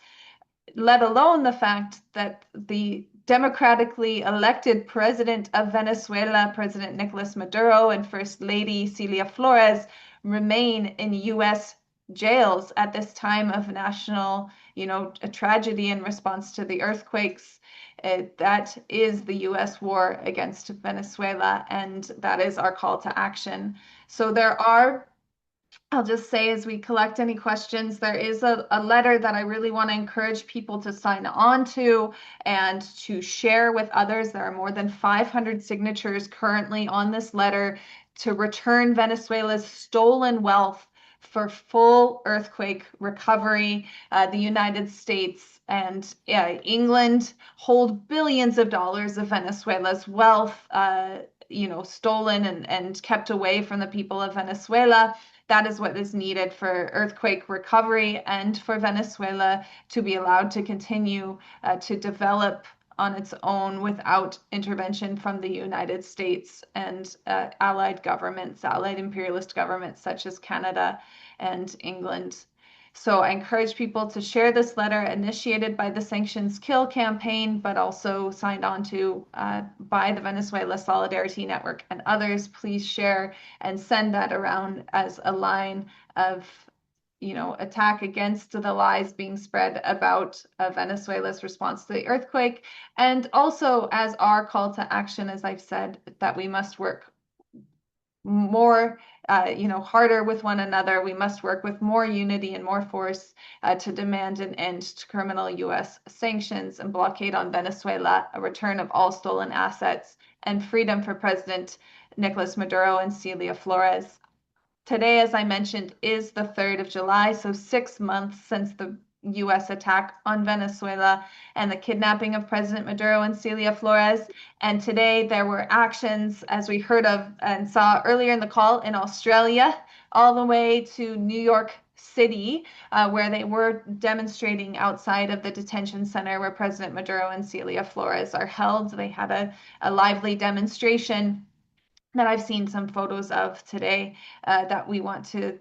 let alone the fact that the democratically elected president of Venezuela, President Nicolas Maduro, and First Lady Celia Flores remain in U.S. jails at this time of national, a tragedy in response to the earthquakes. That is the U.S. war against Venezuela, and that is our call to action. So I'll just say, as we collect any questions, there is a letter that I really want to encourage people to sign on to and to share with others. There are more than 500 signatures currently on this letter to return Venezuela's stolen wealth for full earthquake recovery. The United States and England hold billions of dollars of Venezuela's wealth, stolen and kept away from the people of Venezuela. That is what is needed for earthquake recovery and for Venezuela to be allowed to continue to develop on its own without intervention from the United States and allied governments, allied imperialist governments such as Canada and England. So I encourage people to share this letter initiated by the Sanctions Kill campaign, but also signed on to by the Venezuela Solidarity Network and others. Please share and send that around as a line of attack against the lies being spread about Venezuela's response to the earthquake, and also as our call to action, as I've said, that we must work more, harder with one another. We must work with more unity and more force to demand an end to criminal U.S. sanctions and blockade on Venezuela, a return of all stolen assets, and freedom for President Nicolas Maduro and Celia Flores. Today, as I mentioned, is the 3rd of July, so 6 months since the U.S. attack on Venezuela and the kidnapping of President Maduro and Celia Flores. And today there were actions, as we heard of and saw earlier in the call, in Australia, all the way to New York City, where they were demonstrating outside of the detention center where President Maduro and Celia Flores are held. They had a lively demonstration that I've seen some photos of today that we want to,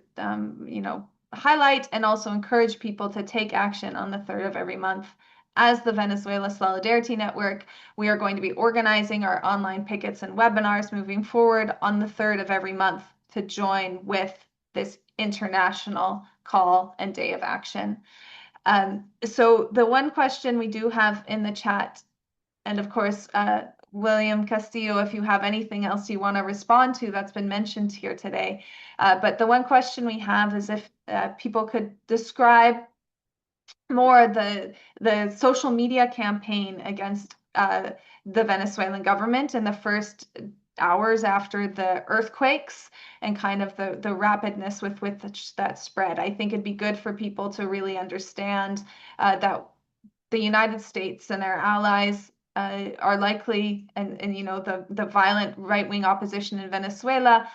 highlight and also encourage people to take action on the 3rd of every month. As the Venezuela Solidarity Network, we are going to be organizing our online pickets and webinars moving forward on the 3rd of every month to join with this international call and day of action. So the one question we do have in the chat, and of course, William Castillo, if you have anything else you want to respond to that's been mentioned here today. But the one question we have is if people could describe more the social media campaign against the Venezuelan government in the first hours after the earthquakes and kind of the rapidness with which that spread. I think it'd be good for people to really understand that the United States and their allies are likely, and the violent right-wing opposition in Venezuela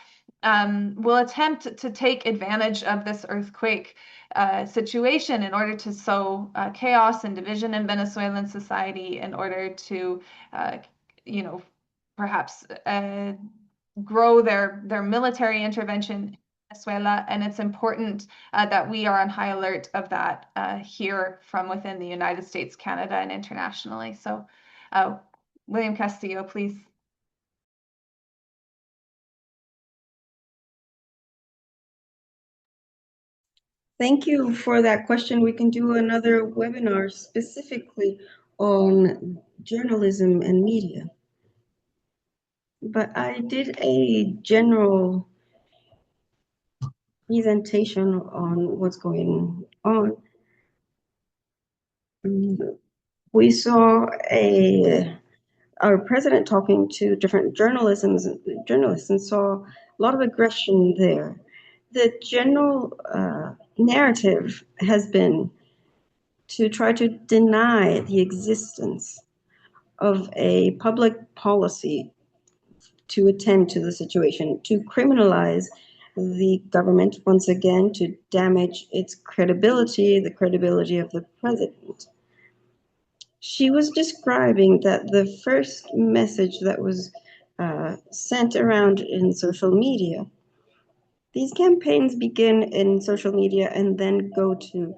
will attempt to take advantage of this earthquake situation in order to sow chaos and division in Venezuelan society, in order to, perhaps grow their military intervention in Venezuela. And it's important that we are on high alert of that here from within the United States, Canada, and internationally. So, William Castillo, please. Thank you for that question. We can do another webinar specifically on journalism and media. But I did a general presentation on what's going on. We saw our president talking to different journalists and saw a lot of aggression there. The general narrative has been to try to deny the existence of a public policy to attend to the situation, to criminalize the government once again, to damage its credibility, the credibility of the president. She was describing that the first message that was sent around in social media, these campaigns begin in social media and then go to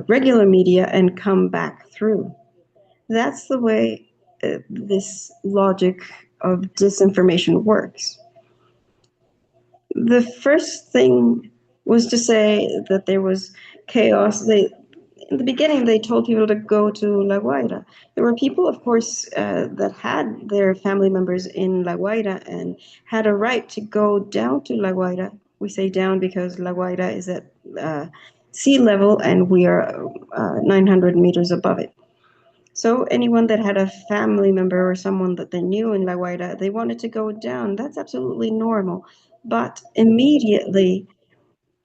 regular media and come back through. That's the way this logic of disinformation works. The first thing was to say that there was chaos. In the beginning, they told people to go to La Guaira. There were people, of course, that had their family members in La Guaira and had a right to go down to La Guaira. We say down because La Guaira is at sea level and we are 900 meters above it. So anyone that had a family member or someone that they knew in La Guaira, they wanted to go down. That's absolutely normal. But immediately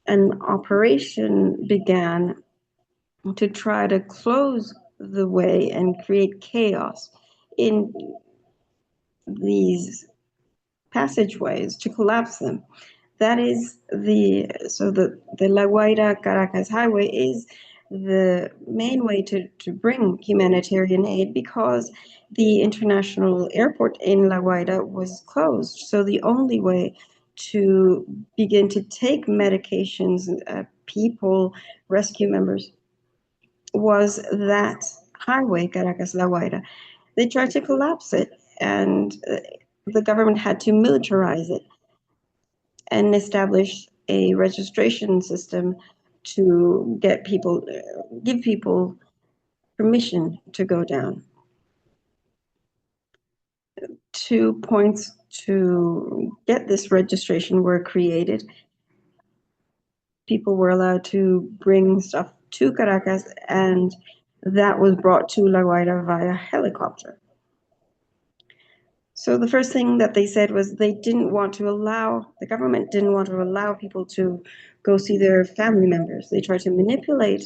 an operation began to try to close the way and create chaos in these passageways, to collapse them. That is the La Guaira Caracas highway is the main way to bring humanitarian aid because the international airport in La Guaira was closed. So the only way to begin to take medications, people, rescue members, was that highway, Caracas-La Guaira. They tried to collapse it, and the government had to militarize it and establish a registration system to get people, give people permission to go down. 2 points to get this registration were created. People were allowed to bring stuff to Caracas, and that was brought to La Guaira via helicopter. So the first thing that they said was the government didn't want to allow people to go see their family members. They tried to manipulate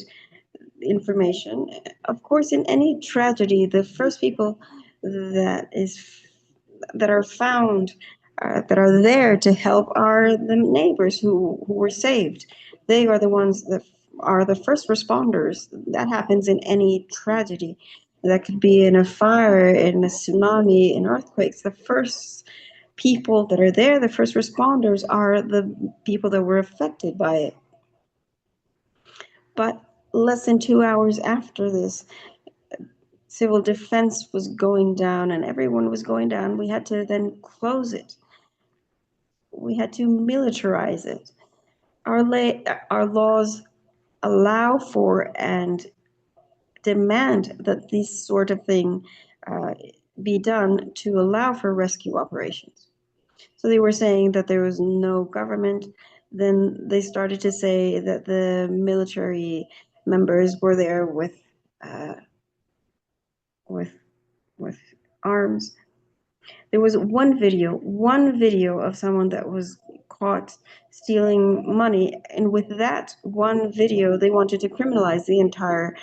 information. Of course, in any tragedy, the first people that are found, that are there to help, are the neighbors who were saved. They are the ones that are the first responders. That happens in any tragedy. That could be in a fire, in a tsunami, in earthquakes. The first people that are there, the first responders, are the people that were affected by it. But less than 2 hours after this, civil defense was going down and everyone was going down. We had to then close it. We had to militarize it. Our laws allow for and demand that this sort of thing be done to allow for rescue operations. So they were saying that there was no government. Then they started to say that the military members were there with arms. There was one video of someone that was caught stealing money, and with that one video, they wanted to criminalize the entire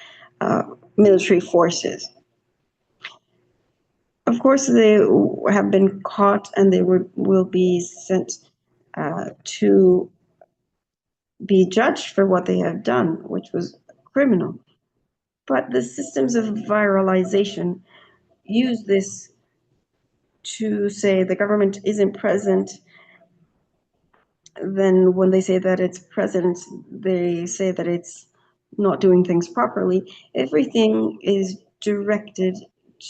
military forces. Of course, they have been caught, and they will be sent to be judged for what they have done, which was criminal. But the systems of viralization use this to say the government isn't present. Then when they say that it's present, they say that it's not doing things properly. Everything is directed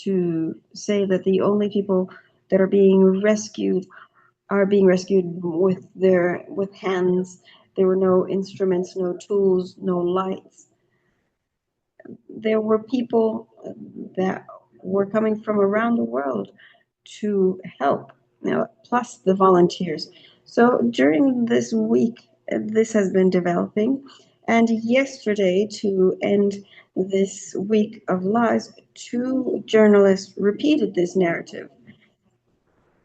to say that the only people that are being rescued with hands. There were no instruments, no tools, no lights. There were people that were coming from around the world to help, plus the volunteers. So during this week, this has been developing. And yesterday, to end this week of lies, 2 journalists repeated this narrative.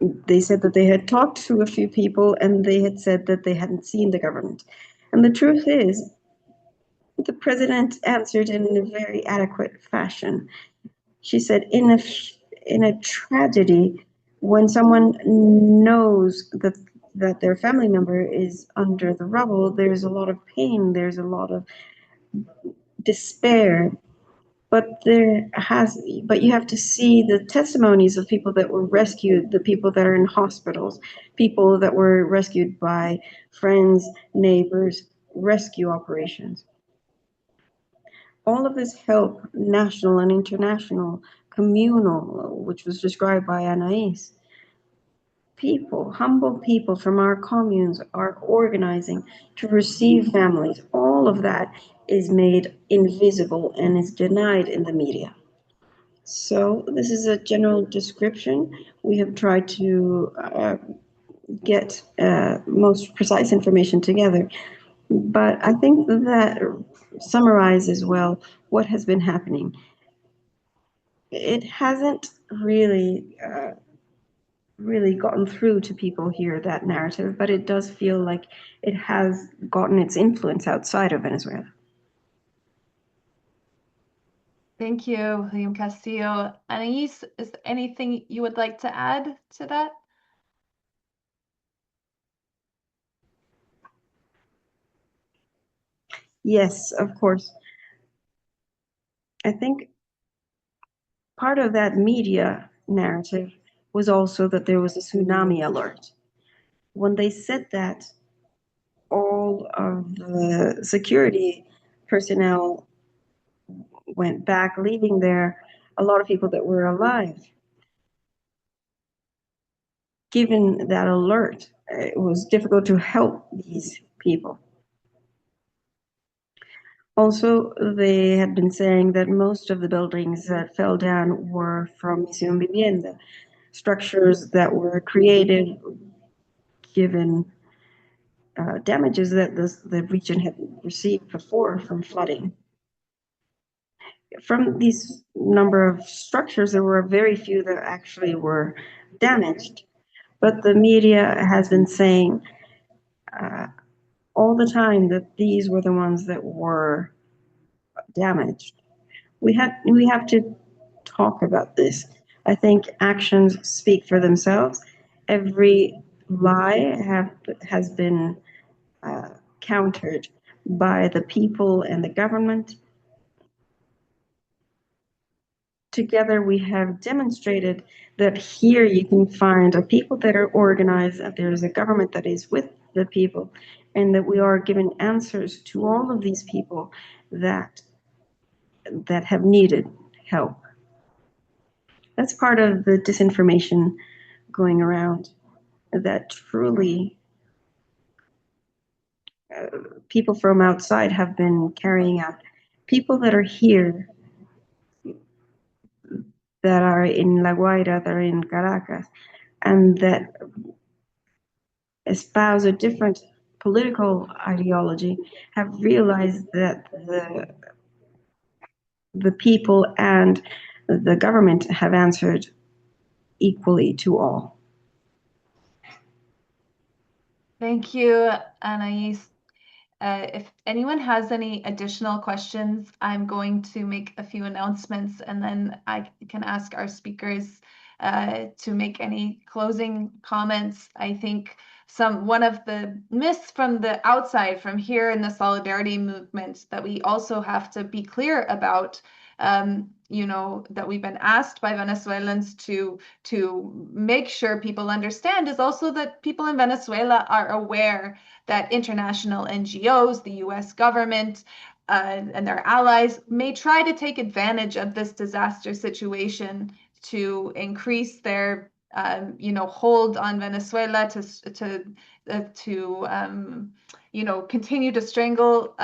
They said that they had talked to a few people and they had said that they hadn't seen the government. And the truth is, the president answered in a very adequate fashion. She said, in a tragedy, when someone knows that their family member is under the rubble, there's a lot of pain, there's a lot of despair. But you have to see the testimonies of people that were rescued, the people that are in hospitals, people that were rescued by friends, neighbors, rescue operations. All of this help, national and international, communal, which was described by Anais, humble people from our communes are organizing to receive families. All of that is made invisible and is denied in the media. So this is a general description. We have tried to get most precise information together. But I think that summarizes well what has been happening. It hasn't really gotten through to people here, that narrative, but it does feel like it has gotten its influence outside of Venezuela. Thank you, William Castillo. Anais, is there anything you would like to add to that? Yes, of course. I think part of that media narrative was also that there was a tsunami alert. When they said that, all of the security personnel went back, leaving there a lot of people that were alive. Given that alert, it was difficult to help these people. Also, they had been saying that most of the buildings that fell down were from Misión Vivienda. structures that were created given damages that the region had received before from flooding. From these number of structures, there were very few that actually were damaged, but the media has been saying all the time that these were the ones that were damaged. We have to talk about this. I think actions speak for themselves. Every lie has been countered by the people and the government. Together, we have demonstrated that here you can find a people that are organized, that there is a government that is with the people, and that we are giving answers to all of these people that have needed help. That's part of the disinformation going around, that truly people from outside have been carrying out. People that are here, that are in La Guaira, that are in Caracas, and that espouse a different political ideology, have realized that the people and the government have answered equally to all. Thank you, Anais. If anyone has any additional questions, I'm going to make a few announcements and then I can ask our speakers to make any closing comments. I think one of the myths from the outside, from here in the solidarity movement, that we also have to be clear about, that we've been asked by Venezuelans to make sure people understand, is also that people in Venezuela are aware that international NGOs, the US government, and their allies may try to take advantage of this disaster situation to increase their, hold on Venezuela, to continue to strangle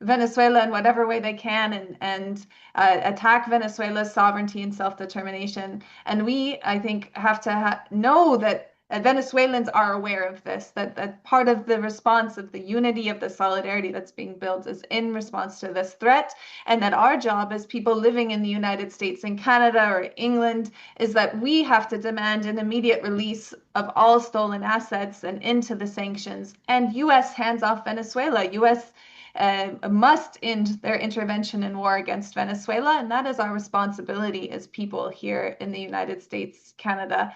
Venezuela in whatever way they can, and attack Venezuela's sovereignty and self-determination. And we, I think, have to know that Venezuelans are aware of this, that part of the response, of the unity, of the solidarity that's being built, is in response to this threat, and that our job as people living in the United States and Canada or England is that we have to demand an immediate release of all stolen assets and into the sanctions, and US hands off Venezuela. US must end their intervention in war against Venezuela, and that is our responsibility as people here in the United States, Canada,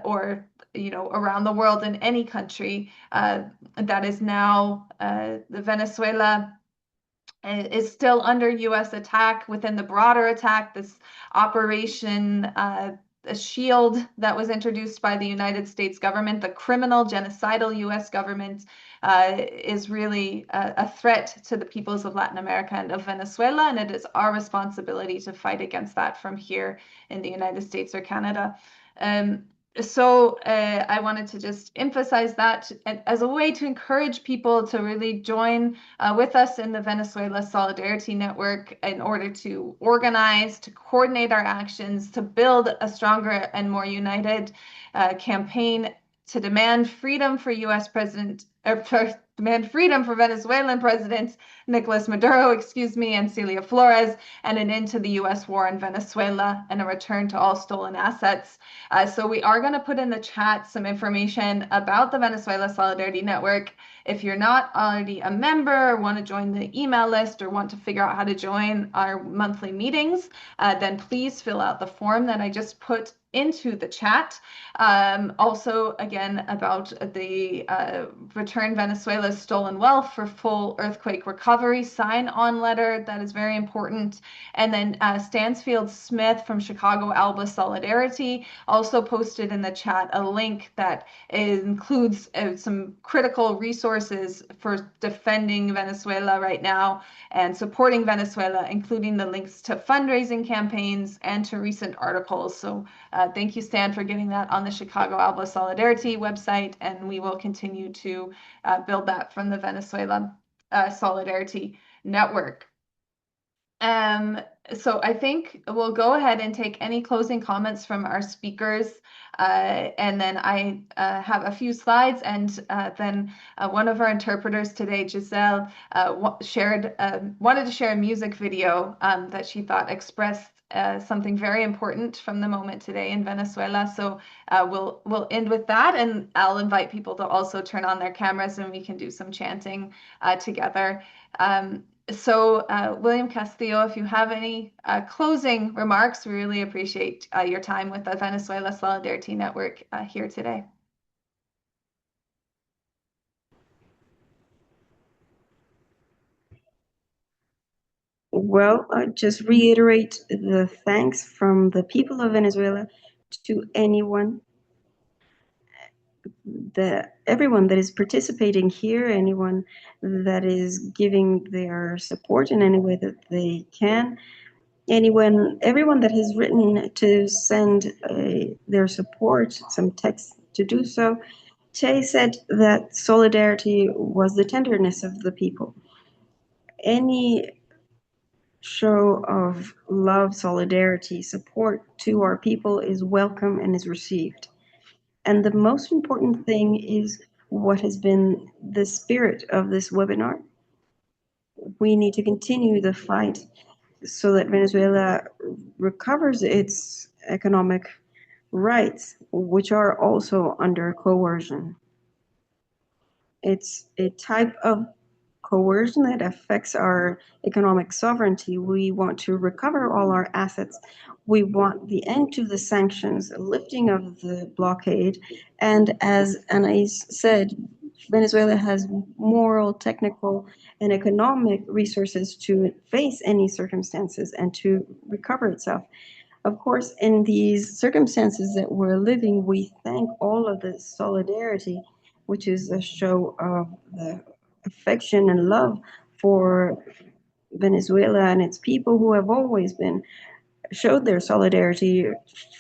or around the world, in any country that is now the Venezuela is still under US attack. Within the broader attack, this operation, a shield that was introduced by the United States government, the criminal genocidal US government, is really a threat to the peoples of Latin America and of Venezuela, and it is our responsibility to fight against that from here in the United States or Canada. So I wanted to just emphasize that as a way to encourage people to really join with us in the Venezuela Solidarity Network in order to organize, to coordinate our actions, to build a stronger and more united campaign to demand freedom for US President, or demand freedom for Venezuelan President Nicolas Maduro, and Celia Flores, and an end to the US war in Venezuela and a return to all stolen assets. So we are going to put in the chat some information about the Venezuela Solidarity Network. If you're not already a member, or want to join the email list, or want to figure out how to join our monthly meetings, then please fill out the form that I just put into the chat. Also, again, about the Return Venezuela's Stolen Wealth for Full Earthquake Recovery sign-on letter. That is very important. And then Stansfield Smith from Chicago Alba Solidarity also posted in the chat a link that includes some critical resources for defending Venezuela right now and supporting Venezuela, including the links to fundraising campaigns and to recent articles. So thank you, Stan, for getting that on the Chicago Alba Solidarity website, and we will continue to build that from the Venezuela Solidarity Network. Um, so I think we'll go ahead and take any closing comments from our speakers. And then I have a few slides, and then one of our interpreters today, Giselle, wanted to share a music video that she thought expressed something very important from the moment today in Venezuela. So we'll end with that, and I'll invite people to also turn on their cameras, and we can do some chanting together. William Castillo, if you have any closing remarks, we really appreciate your time with the Venezuela Solidarity Network here today. Well, just reiterate the thanks from the people of Venezuela to everyone that is participating here, anyone that is giving their support in any way that they can, everyone that has written to send their support, some text to do so. Che said that solidarity was the tenderness of the people. Any show of love, solidarity, support to our people is welcome and is received. And the most important thing is what has been the spirit of this webinar. We need to continue the fight so that Venezuela recovers its economic rights, which are also under coercion. It's a type of coercion that affects our economic sovereignty. We want to recover all our assets. We want the end to the sanctions, lifting of the blockade. And as Anais said, Venezuela has moral, technical, and economic resources to face any circumstances and to recover itself. Of course, in these circumstances that we're living, we thank all of the solidarity, which is a show of the affection and love for Venezuela and its people who have always showed their solidarity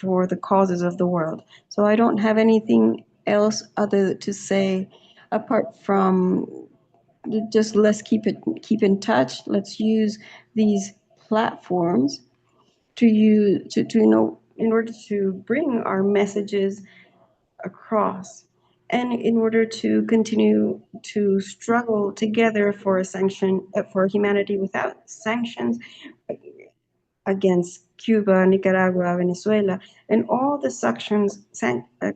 for the causes of the world. So I don't have anything else other to say apart from just let's keep in touch. Let's use these platforms in order to bring our messages across, and in order to continue to struggle together for for humanity without sanctions against Cuba, Nicaragua, Venezuela, and all the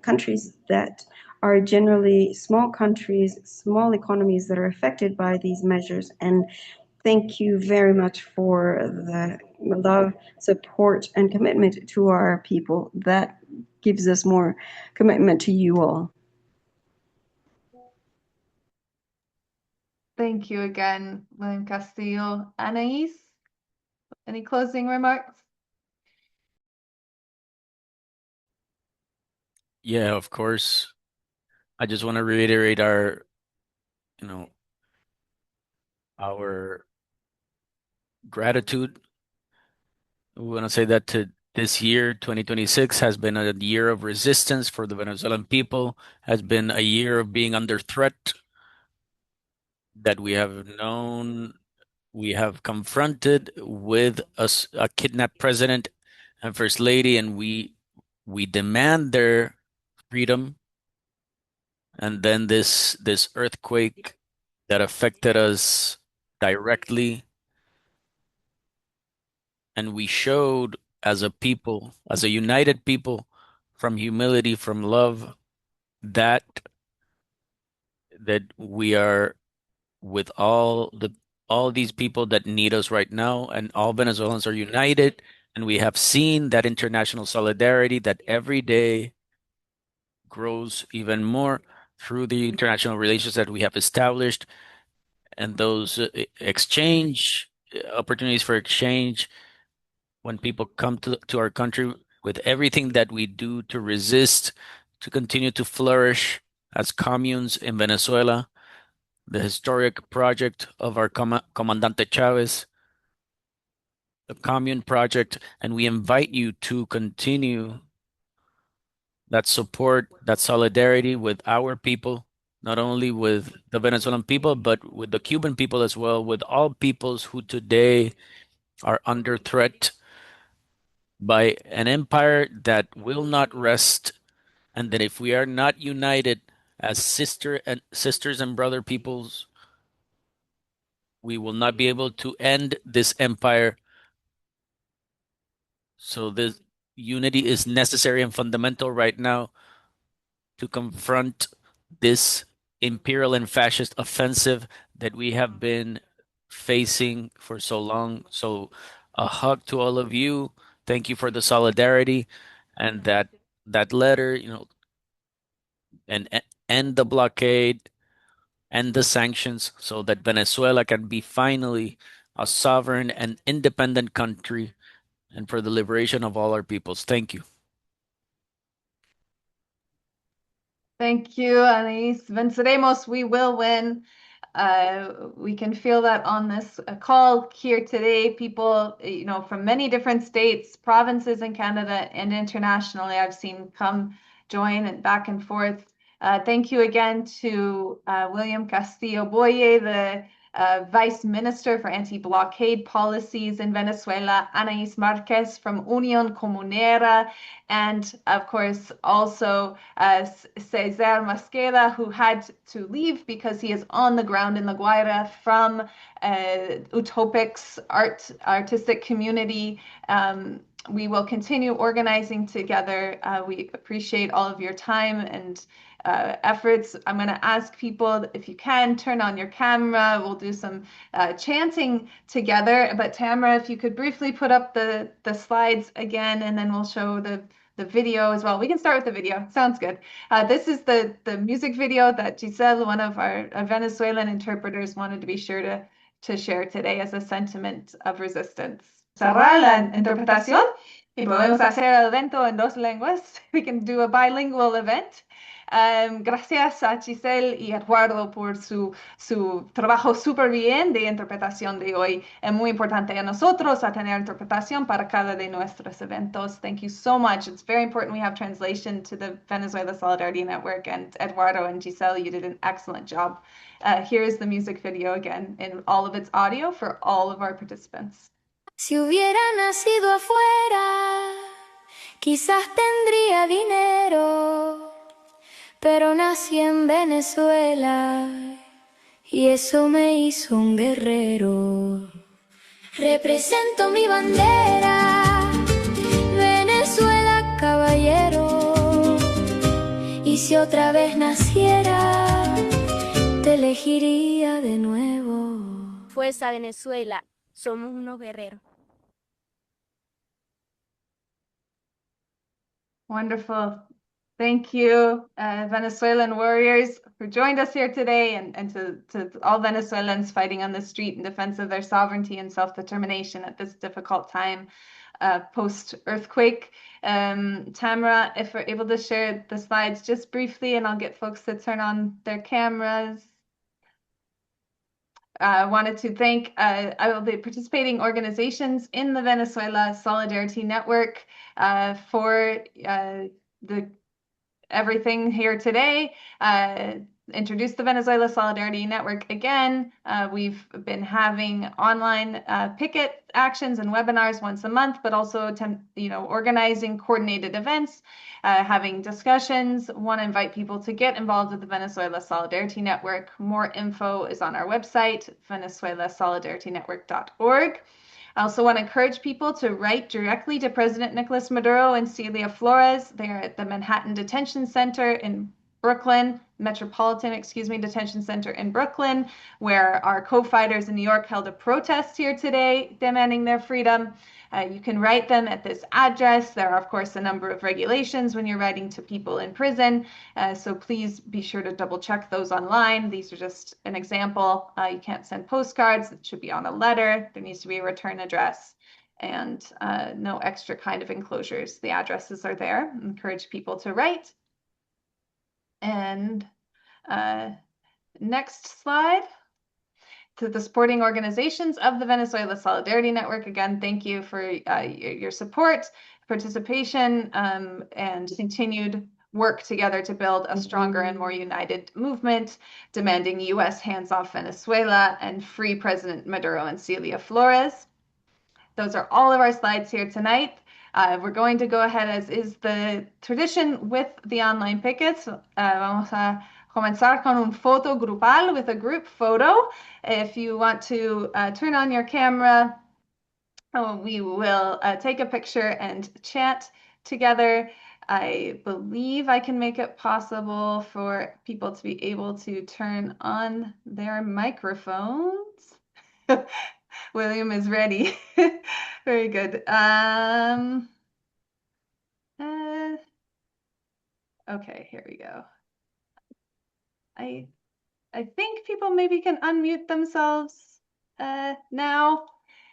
countries that are generally small countries, small economies that are affected by these measures. And thank you very much for the love, support, and commitment to our people. That gives us more commitment to you all. Thank you again, William Castillo. Anais, any closing remarks? Yeah, of course. I just want to reiterate our gratitude. We want to say that this year, 2026, has been a year of resistance for the Venezuelan people, has been a year of being under threat that we have known, we have confronted with a kidnapped president and first lady, and we demand their freedom. And then this earthquake that affected us directly, and we showed as a people, as a united people, from humility, from love, that we are with all these people that need us right now, and all Venezuelans are united, and we have seen that international solidarity that every day grows even more through the international relations that we have established, and those opportunities for exchange when people come to our country, with everything that we do to resist, to continue to flourish as communes in Venezuela, the historic project of our Comandante Chavez, the commune project, and we invite you to continue that support, that solidarity with our people, not only with the Venezuelan people, but with the Cuban people as well, with all peoples who today are under threat by an empire that will not rest, and that if we are not united as sisters and brother peoples, we will not be able to end this empire. So this unity is necessary and fundamental right now to confront this imperial and fascist offensive that we have been facing for so long. So a hug to all of you. Thank you for the solidarity and that letter, and end the blockade and the sanctions so that Venezuela can be finally a sovereign and independent country, and for the liberation of all our peoples. Thank you. Thank you, Anais. Venceremos, we will win. We can feel that on this call here today. People, from many different states, provinces in Canada and internationally, I've seen come join and back and forth. Thank you again to William Castillo Bollé, the Vice Minister for Anti-Blockade Policies in Venezuela, Anais Marquez from Unión Comunera, and of course also Cesar Mosqueda, who had to leave because he is on the ground in La Guaira from Utopix artistic community. We will continue organizing together. We appreciate all of your time and efforts. I'm going to ask people, if you can, turn on your camera. We'll do some chanting together. But Tamara, if you could briefly put up the slides again, and then we'll show the video as well. We can start with the video. Sounds good. This is the music video that Giselle, one of our Venezuelan interpreters, wanted to be sure to share today as a sentiment of resistance. Cerrar la interpretación y podemos hacer el evento en dos lenguas. We can do a bilingual event. Gracias a Giselle y Eduardo por su trabajo súper bien de interpretación de hoy. Es muy importante a nosotros a tener interpretación para cada de nuestros eventos. Thank you so much. It's very important we have translation to the Venezuela Solidarity Network, and Eduardo and Giselle, you did an excellent job. Here is the music video again in all of its audio for all of our participants. Si hubiera nacido afuera, quizás tendría dinero, pero nací en Venezuela y eso me hizo un guerrero. Represento mi bandera, Venezuela, caballero, y si otra vez naciera, te elegiría de nuevo. Fuerza Venezuela. Somos unos guerreros. Wonderful. Thank you, Venezuelan warriors, for joining us here today, and to all Venezuelans fighting on the street in defense of their sovereignty and self-determination at this difficult time post-earthquake. Tamara, if we're able to share the slides just briefly, and I'll get folks to turn on their cameras. I wanted to thank the participating organizations in the Venezuela Solidarity Network for everything here today. Introduce the Venezuela Solidarity Network again. We've been having online picket actions and webinars once a month, but also organizing coordinated events, having discussions. Want to invite people to get involved with the Venezuela Solidarity Network. More info is on our website, venezuelasolidaritynetwork.org. I also want to encourage people to write directly to President Nicolas Maduro and Celia Flores. They are at the Manhattan Detention Center in Brooklyn, Detention Center in Brooklyn, where our co-fighters in New York held a protest here today demanding their freedom. You can write them at this address. There are, of course, a number of regulations when you're writing to people in prison, so please be sure to double check those online. These are just an example. You can't send postcards. It should be on a letter. There needs to be a return address, and no extra kind of enclosures. The addresses are there. Encourage people to write. And next slide. To the supporting organizations of the Venezuela Solidarity Network, again, thank you for your support, participation, and continued work together to build a stronger and more united movement, demanding U.S. hands off Venezuela and free President Maduro and Celia Flores. Those are all of our slides here tonight. We're going to go ahead, as is the tradition with the online pickets. Vamos a comenzar con un foto grupal, with a group photo. If you want to turn on your camera, we will take a picture and chat together. I believe I can make it possible for people to be able to turn on their microphones. William is ready. Very good. Okay, here we go. I think people maybe can unmute themselves now.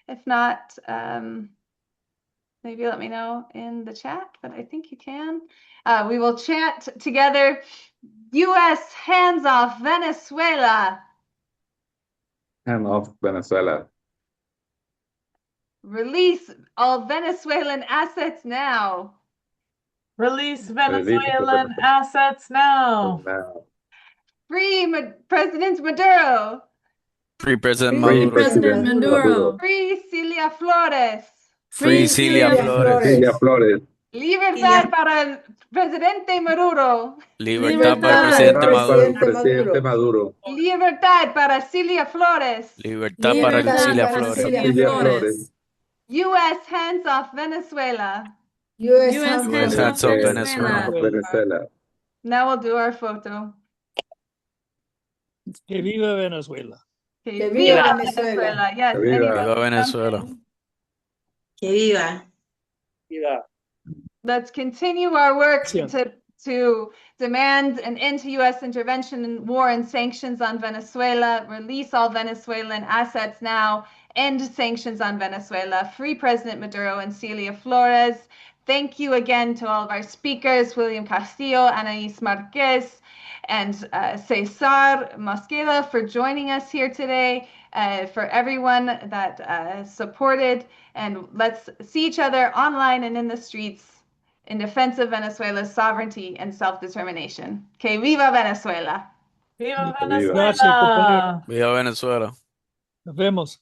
If not, maybe let me know in the chat, but I think you can. We will chant together. U.S. hands off Venezuela. Hand off Venezuela. Release all Venezuelan assets now. Release Venezuelan assets now. Free President Maduro. Free President Free Maduro. President Maduro. Free Celia Flores. Free Celia Flores. Celia Flores. Libertad para el Presidente Maduro. Libertad para el presidente Para el Maduro. presidente Maduro. Libertad para Celia Flores. Libertad para Celia Flores. Celia Flores. U.S. hands off Venezuela. U.S. hands off Venezuela. Venezuela. Now we'll do our photo. Que viva Venezuela. Que viva Venezuela. Yes. Que viva. anybody Viva Venezuela. something? Que viva. Viva. Let's continue our work Yeah. to demand an end to U.S. intervention in war and sanctions on Venezuela, release all Venezuelan assets now, end sanctions on Venezuela, free President Maduro and Celia Flores. Thank you again to all of our speakers, William Castillo, Anaís Marquez, and Cesar Mosqueda, for joining us here today, for everyone that supported. And let's see each other online and in the streets in defense of Venezuela's sovereignty and self-determination. Que viva Venezuela! Viva Viva. Venezuela! Viva Venezuela. Nos vemos.